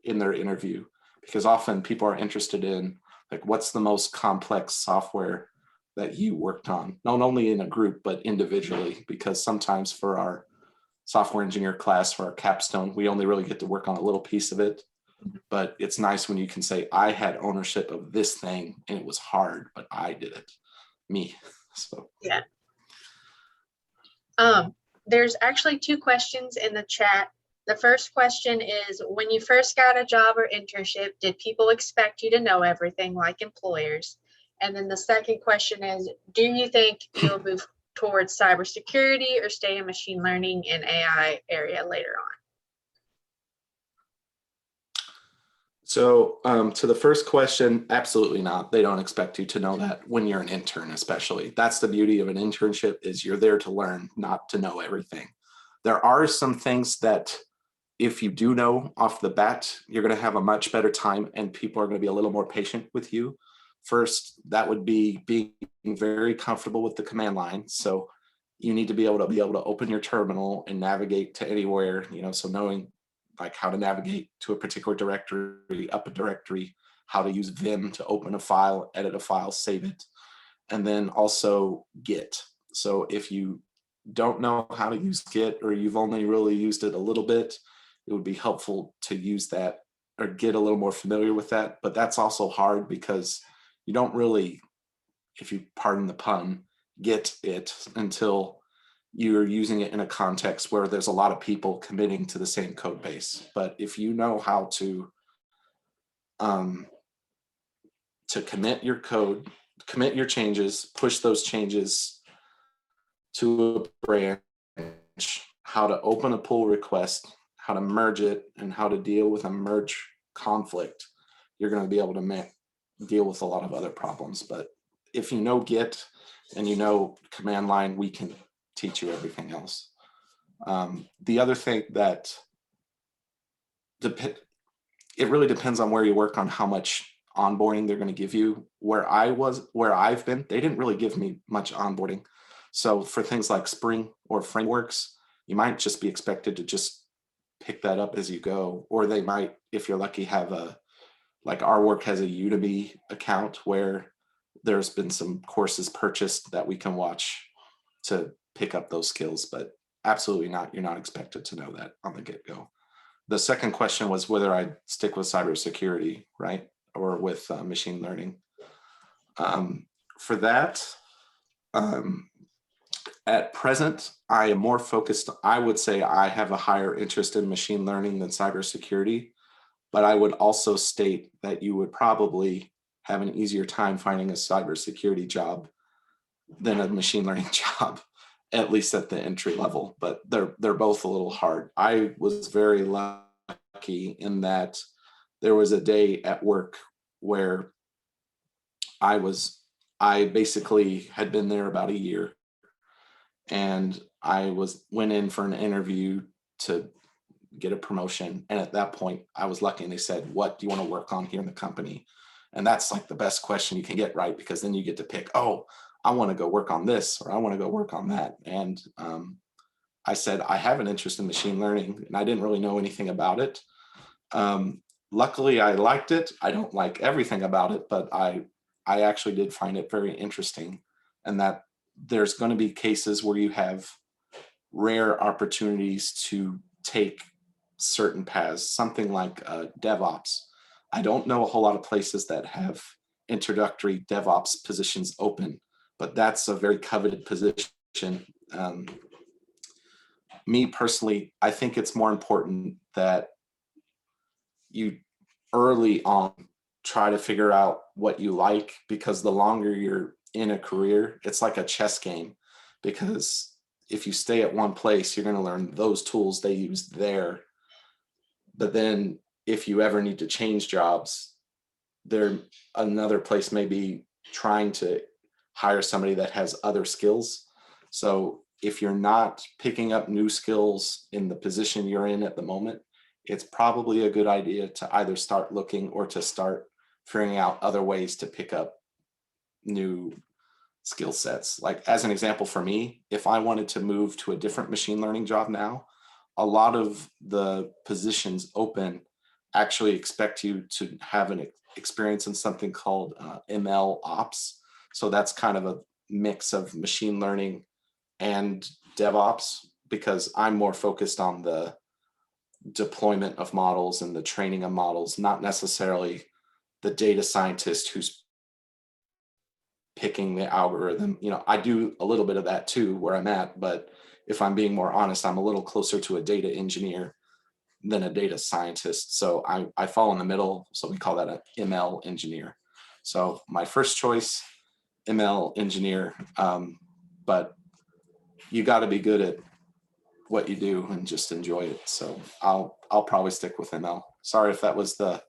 in their interview, because often people are interested in like, what's the most complex software that you worked on, not only in a group, but individually, because sometimes for our software engineer class, for our capstone, we only really get to work on a little piece of it. But it's nice when you can say, I had ownership of this thing and it was hard, but I did it, me. So yeah. There's actually 2 questions in the chat. The first question is, when you first got a job or internship, did people expect you to know everything like employers? And then the second question is, do you think you'll move towards cybersecurity or stay in machine learning and AI area later So to the first question, absolutely not. They don't expect you to know that when you're an intern, especially. That's the beauty of an internship, is you're there to learn, not to know everything. There are some things that if you do know off the bat, you're going to have a much better time and people are going to be a little more patient with you. First, that would be being very comfortable with the command line. So you need to be able to open your terminal and navigate to anywhere, so knowing like how to navigate to a particular directory, up a directory, how to use Vim to open a file, edit a file, save it, and then also Git. So if you don't know how to use Git or you've only really used it a little bit, it would be helpful to use that or get a little more familiar with that. But that's also hard because you don't really, if you pardon the pun, get it until you're using it in a context where there's a lot of people committing to the same code base. But if you know how to commit your code, commit your changes, push those changes to a branch, how to open a pull request, how to merge it, and how to deal with a merge conflict, you're going to be able to deal with a lot of other problems. But if you know Git and you know command line, we can teach you everything else. The other thing that it really depends on where you work on how much onboarding they're going to give you. Where I've been, they didn't really give me much onboarding. So for things like Spring or frameworks, you might just be expected to just pick that up as you go, or they might, if you're lucky, have like our work has a Udemy account where there's been some courses purchased that we can watch to pick up those skills, but absolutely not. You're not expected to know that on the get-go. The second question was whether I'd stick with cybersecurity, right? Or with machine learning. For that, at present, I am more focused. I would say I have a higher interest in machine learning than cybersecurity, but I would also state that you would probably have an easier time finding a cybersecurity job than a machine learning job, at least at the entry level, but they're both a little hard. I was very lucky in that there was a day at work where I basically had been there about a year, and I went in for an interview to get a promotion. And at that point, I was lucky, and they said, "What do you want to work on here in the company?" And that's like the best question you can get, right? Because then you get to pick, oh, I want to go work on this, or I want to go work on that. And I said, I have an interest in machine learning, and I didn't really know anything about it. Luckily, I liked it. I don't like everything about it, but I actually did find it very interesting, and that there's going to be cases where you have rare opportunities to take certain paths, something like DevOps. I don't know a whole lot of places that have introductory DevOps positions open, but that's a very coveted position. Me personally, I think it's more important that you early on try to figure out what you like, because the longer you're in a career, it's like a chess game, because if you stay at one place, you're going to learn those tools they use there. But then if you ever need to change jobs, another place may be trying to hire somebody that has other skills. So if you're not picking up new skills in the position you're in at the moment, it's probably a good idea to either start looking or to start figuring out other ways to pick up new skill sets. Like as an example for me, if I wanted to move to a different machine learning job now, a lot of the positions open actually expect you to have an experience in something called ML ops. So that's kind of a mix of machine learning and DevOps, because I'm more focused on the deployment of models and the training of models, not necessarily the data scientist who's picking the algorithm. I do a little bit of that too where I'm at, but if I'm being more honest, I'm a little closer to a data engineer than a data scientist. So I fall in the middle. So we call that an ML engineer. So my first choice, ML engineer, but you got to be good at what you do and just enjoy it. So I'll probably stick with ML. Sorry if that was the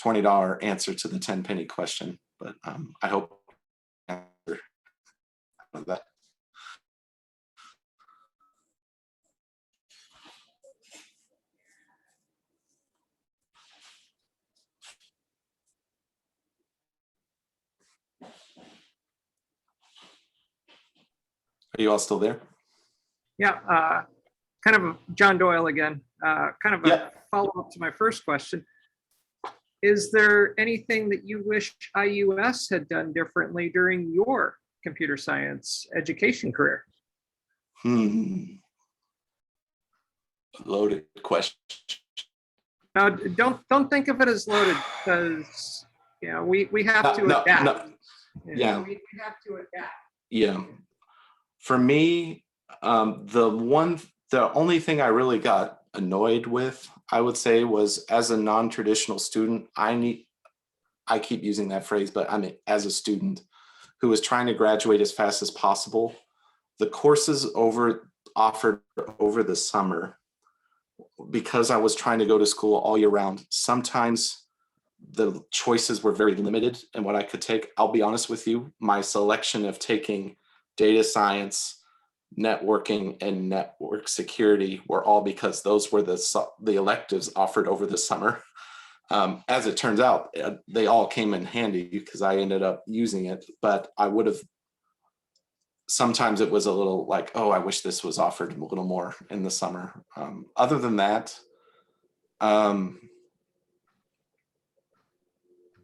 $20 answer to the 10-penny question, but I hope that. Are you all still there? Yeah, kind of John Doyle again, kind of a Yeah. follow-up to my first question. Is there anything that you wish IUS had done differently during your computer science education career? Loaded question. Now, don't think of it as loaded, because we have to adapt. Yeah. We have to adapt. Yeah. For me, the only thing I really got annoyed with, I would say, was as a non-traditional student, I keep using that phrase, but I mean, as a student who was trying to graduate as fast as possible, the courses offered over the summer, because I was trying to go to school all year round, sometimes the choices were very limited in what I could take. I'll be honest with you, my selection of taking data science, networking, and network security were all because those were the electives offered over the summer. As it turns out, they all came in handy because I ended up using it, but I would have, sometimes it was a little like, oh, I wish this was offered a little more in the summer. Other than that,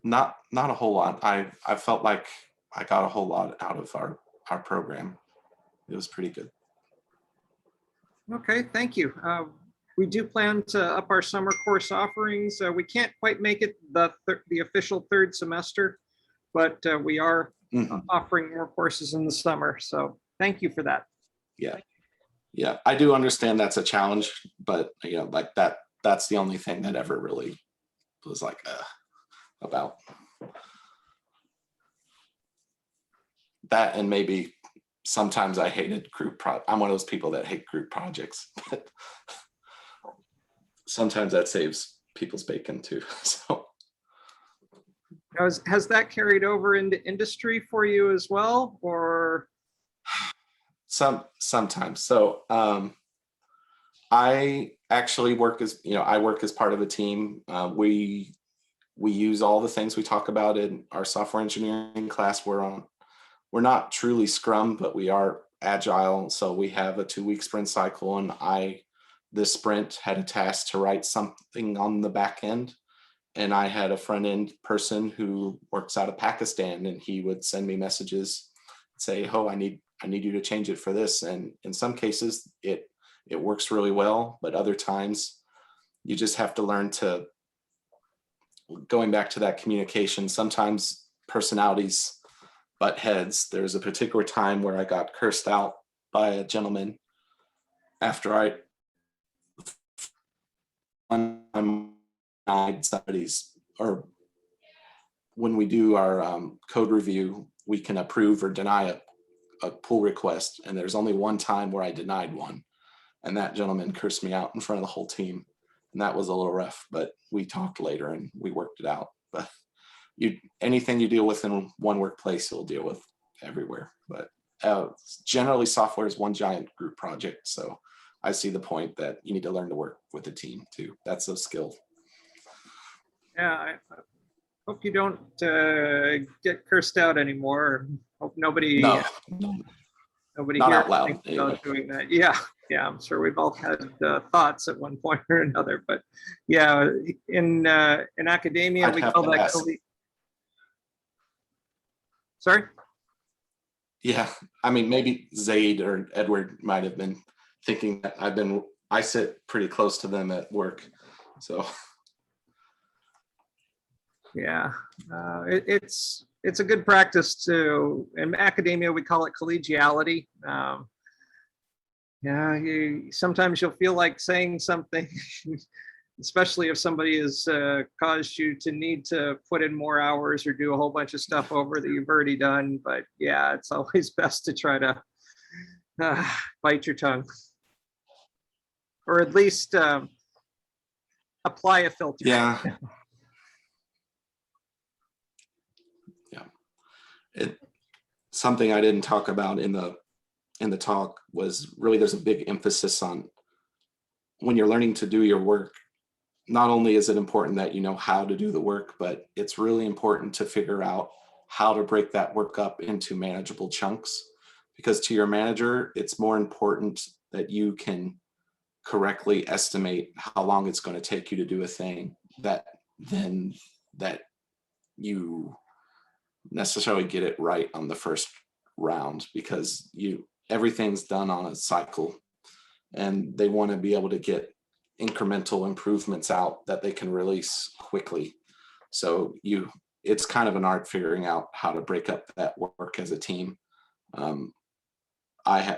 not a whole lot. I felt like I got a whole lot out of our program. It was pretty good. Okay, thank you. We do plan to up our summer course offerings. We can't quite make it the official third semester, but we are offering more courses in the summer. So thank you for that. Yeah, I do understand that's a challenge, but like that's the only thing that ever really was like about that. And maybe sometimes I hated I'm one of those people that hate group projects, but sometimes that saves people's bacon too. So has that carried over into industry for you as well, or? Sometimes. So I actually work as part of a team. We use all the things we talk about in our software engineering class. We're not truly Scrum, but we are agile. So we have a 2-week sprint cycle, and this sprint had a task to write something on the back end. And I had a front end person who works out of Pakistan, and he would send me messages, say, oh, I need you to change it for this. And in some cases it works really well, but other times you just have to learn to, going back to that communication, sometimes personalities butt heads. There's a particular time where I got cursed out by a gentleman after I somebody's, or when we do our code review, we can approve or deny a pull request, and there's only one time where I denied one, and that gentleman cursed me out in front of the whole team, and that was a little rough, but we talked later and we worked it out. But anything you deal with in one workplace, you'll deal with everywhere. But generally software is one giant group project, so I see the point that you need to learn to work with a team too. That's a skill. Yeah, I hope you don't get cursed out anymore. Hope nobody not here out loud, thinks anyway. about doing that. Yeah, I'm sure we've all had thoughts at one point or another. But yeah, in academia, we call that. Sorry. Yeah, I mean, maybe Zaid or Edward might have been thinking that I sit pretty close to them at work, so. Yeah, it's a good practice to, in academia, we call it collegiality. Sometimes you'll feel like saying something, especially if somebody has caused you to need to put in more hours or do a whole bunch of stuff over that you've already done. But yeah, it's always best to try to bite your tongue, or at least apply a filter. Yeah. Something I didn't talk about in the talk was really there's a big emphasis on when you're learning to do your work. Not only is it important that you know how to do the work, but it's really important to figure out how to break that work up into manageable chunks. Because to your manager, it's more important that you can correctly estimate how long it's going to take you to do a thing than that you necessarily get it right on the first round, because everything's done on a cycle and they want to be able to get incremental improvements out that they can release quickly. So it's kind of an art figuring out how to break up that work as a team.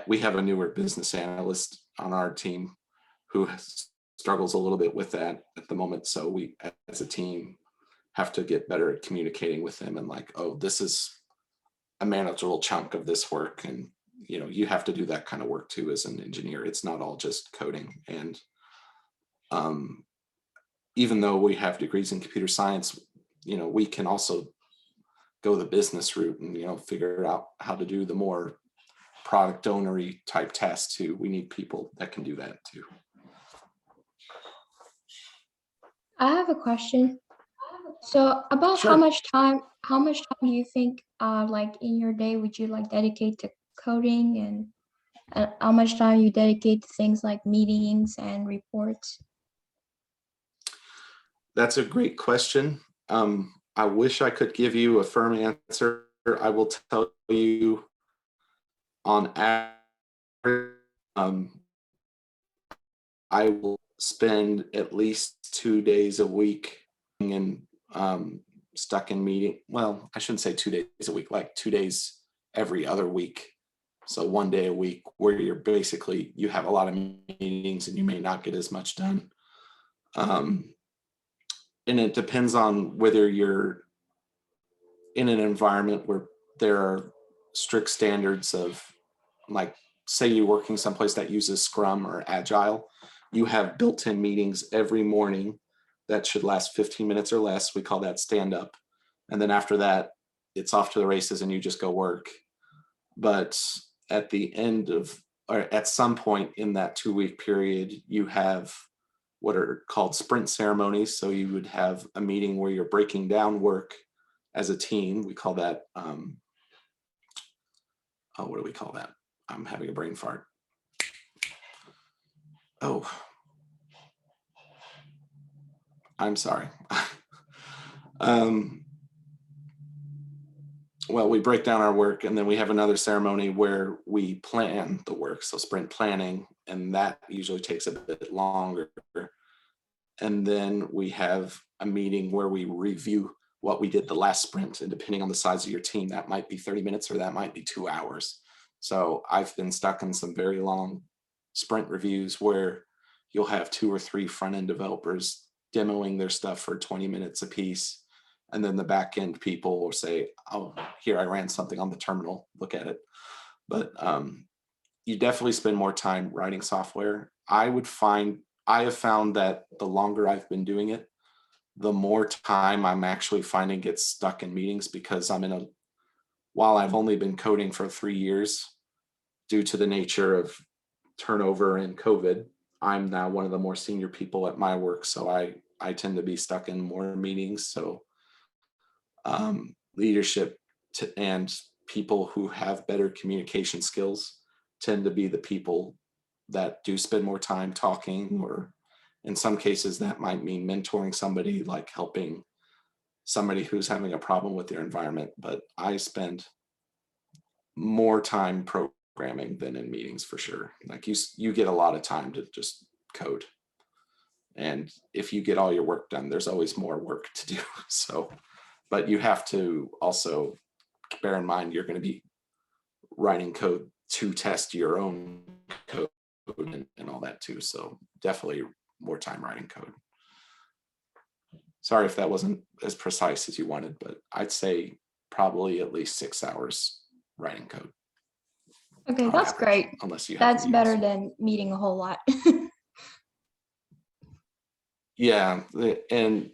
We have a newer business analyst on our team who struggles a little bit with that at the moment. So we, as a team, have to get better at communicating with them and like, oh, this is a manageable chunk of this work. And, you have to do that kind of work too as an engineer. It's not all just coding. And even though we have degrees in computer science, we can also go the business route and, figure out how to do the more product ownery type tasks too. We need people that can do that too. I have a question. So about Sure. how much time do you think like in your day would you like dedicate to coding, and how much time you dedicate to things like meetings and reports? That's a great question. I wish I could give you a firm answer. I will tell you on average, I will spend at least 2 days a week in stuck in meeting. Well, I shouldn't say 2 days a week, like 2 days every other week. So 1 day a week where you have a lot of meetings and you may not get as much done. And it depends on whether you're in an environment where there are strict standards of, like, say you're working someplace that uses Scrum or Agile, you have built-in meetings every morning that should last 15 minutes or less. We call that stand up. And then after that, it's off to the races and you just go work. But at the end or at some point in that 2-week period, you have what are called sprint ceremonies. So you would have a meeting where you're breaking down work as a team. We call that, what do we call that? I'm having a brain fart. Oh, I'm sorry. Well, we break down our work and then we have another ceremony where we plan the work. So sprint planning, and that usually takes a bit longer. And then we have a meeting where we review what we did the last sprint. And depending on the size of your team, that might be 30 minutes or that might be 2 hours. So I've been stuck in some very long sprint reviews where you'll have 2 or 3 front-end developers demoing their stuff for 20 minutes a piece. And then the back-end people will say, oh, here, I ran something on the terminal, look at it. But you definitely spend more time writing software. I have found that the longer I've been doing it, the more time I'm actually finding gets stuck in meetings, because while I've only been coding for 3 years, due to the nature of turnover and COVID, I'm now one of the more senior people at my work. So I tend to be stuck in more meetings. So leadership and people who have better communication skills tend to be the people that do spend more time talking, or in some cases that might mean mentoring somebody, like helping somebody who's having a problem with their environment. But I spend more time programming than in meetings for sure. Like you get a lot of time to just code. And if you get all your work done, there's always more work to do. So, but you have to also bear in mind, you're going to be writing code to test your own code and all that too. So definitely more time writing code. Sorry if that wasn't as precise as you wanted, but I'd say probably at least 6 hours writing code. Okay, that's average, great. Unless you have That's meetings. better than meeting a whole lot. Yeah, and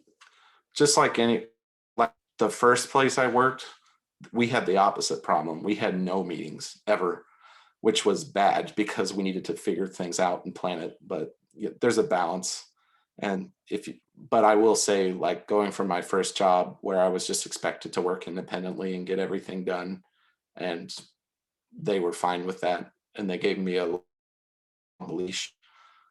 just like the first place I worked, we had the opposite problem. We had no meetings ever, which was bad because we needed to figure things out and plan it. But there's a balance. And but I will say, like, going from my first job where I was just expected to work independently and get everything done, and they were fine with that, and they gave me a leash.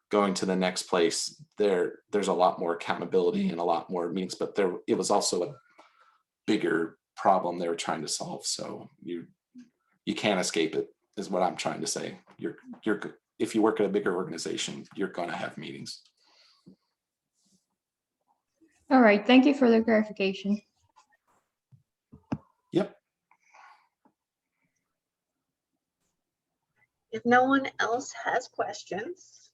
Going to the next place, there's a lot more accountability and a lot more meetings, but it was also a bigger problem they were trying to solve. So you can't escape it, is what I'm trying to say. If you work at a bigger organization, you're going to have meetings. All right, thank you for the clarification. Yep. If no one else has questions,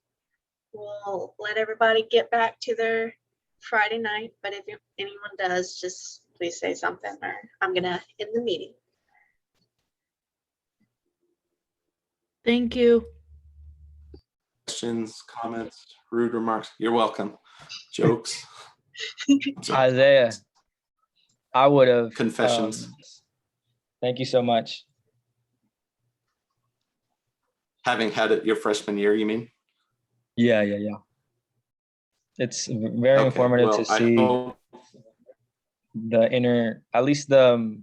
we'll let everybody get back to their Friday night. But if anyone does, just please say something or I'm gonna end the meeting. Thank you. Questions, comments, rude remarks? You're welcome. Jokes? Isaiah, I would have. Confessions. Thank you so much. Having had it your freshman year, you mean? Yeah. It's very Okay, informative well, to see the inner, at least the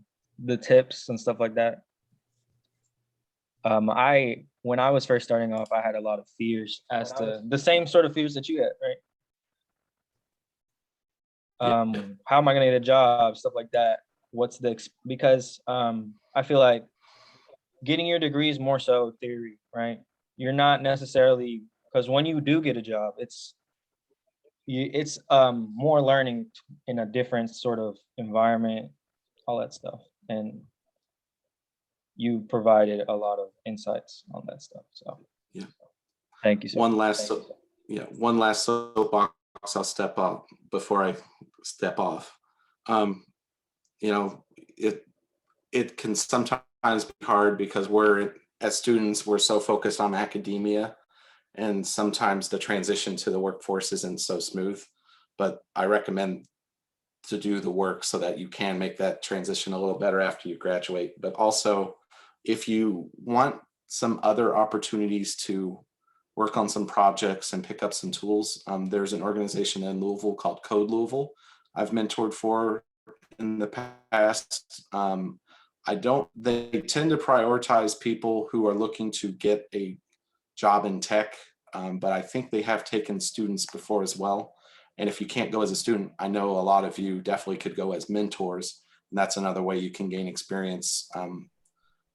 tips and stuff like that. When I was first starting off, I had a lot of fears as to the same sort of fears that you had, right? How am I going to get a job, stuff like that? Because I feel like getting your degree is more so theory, right? You're not necessarily, because when you do get a job, it's more learning in a different sort of environment, all that stuff. And you provided a lot of insights on that stuff. So yeah, thank you. One last soapbox I'll step up before I step off. It can sometimes be hard because as students, we're so focused on academia, and sometimes the transition to the workforce isn't so smooth. But I recommend to do the work so that you can make that transition a little better after you graduate. But also, if you want some other opportunities to work on some projects and pick up some tools, there's an organization in Louisville called Code Louisville I've mentored for in the past. They tend to prioritize people who are looking to get a job in tech, but I think they have taken students before as well. And if you can't go as a student, I know a lot of you definitely could go as mentors, and that's another way you can gain experience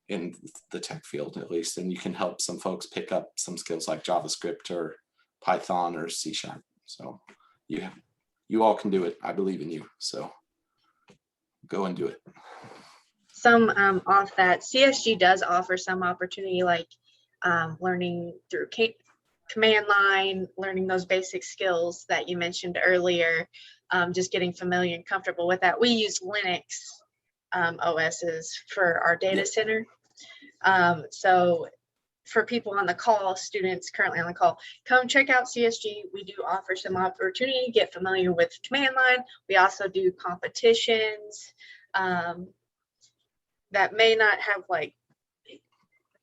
in the tech field, at least, and you can help some folks pick up some skills like JavaScript or Python or C#. So you all can do it. I believe in you. So go and do it. Some off that, CSG does offer some opportunity, like learning through command line, learning those basic skills that you mentioned earlier, just getting familiar and comfortable with that. We use Linux OSs for our data center. So for people on the call, students currently on the call, come check out CSG. We do offer some opportunity to get familiar with command line. We also do competitions that may not have, like,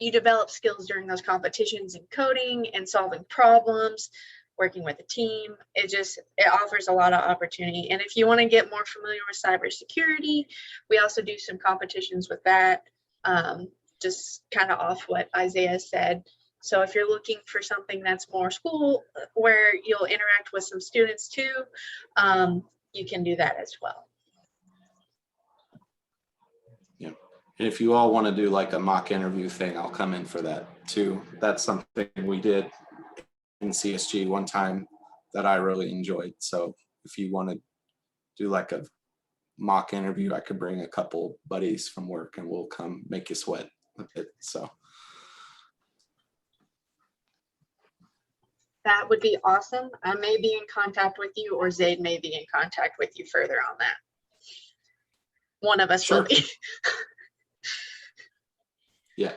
you develop skills during those competitions in coding and solving problems, working with a team. It offers a lot of opportunity. And if you want to get more familiar with cybersecurity, we also do some competitions with that, just kind of off what Isaiah said. So if you're looking for something that's more school, where you'll interact with some students too, you can do that as well. Yeah. And if you all want to do like a mock interview thing, I'll come in for that too. That's something we did in CSG one time that I really enjoyed. So if you want to do like a mock interview, I could bring a couple buddies from work and we'll come make you sweat a bit. So That would be awesome. I may be in contact with you, or Zaid may be in contact with you further on that. One of us will be. Yeah.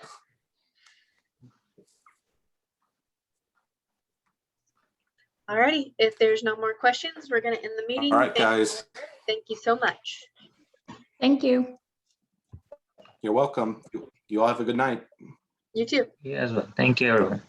All righty. If there's no more questions, we're going to end the meeting. All right, guys. Thank you so much. Thank you. You're welcome. You all have a good night. You too. You as well. Thank you, everyone.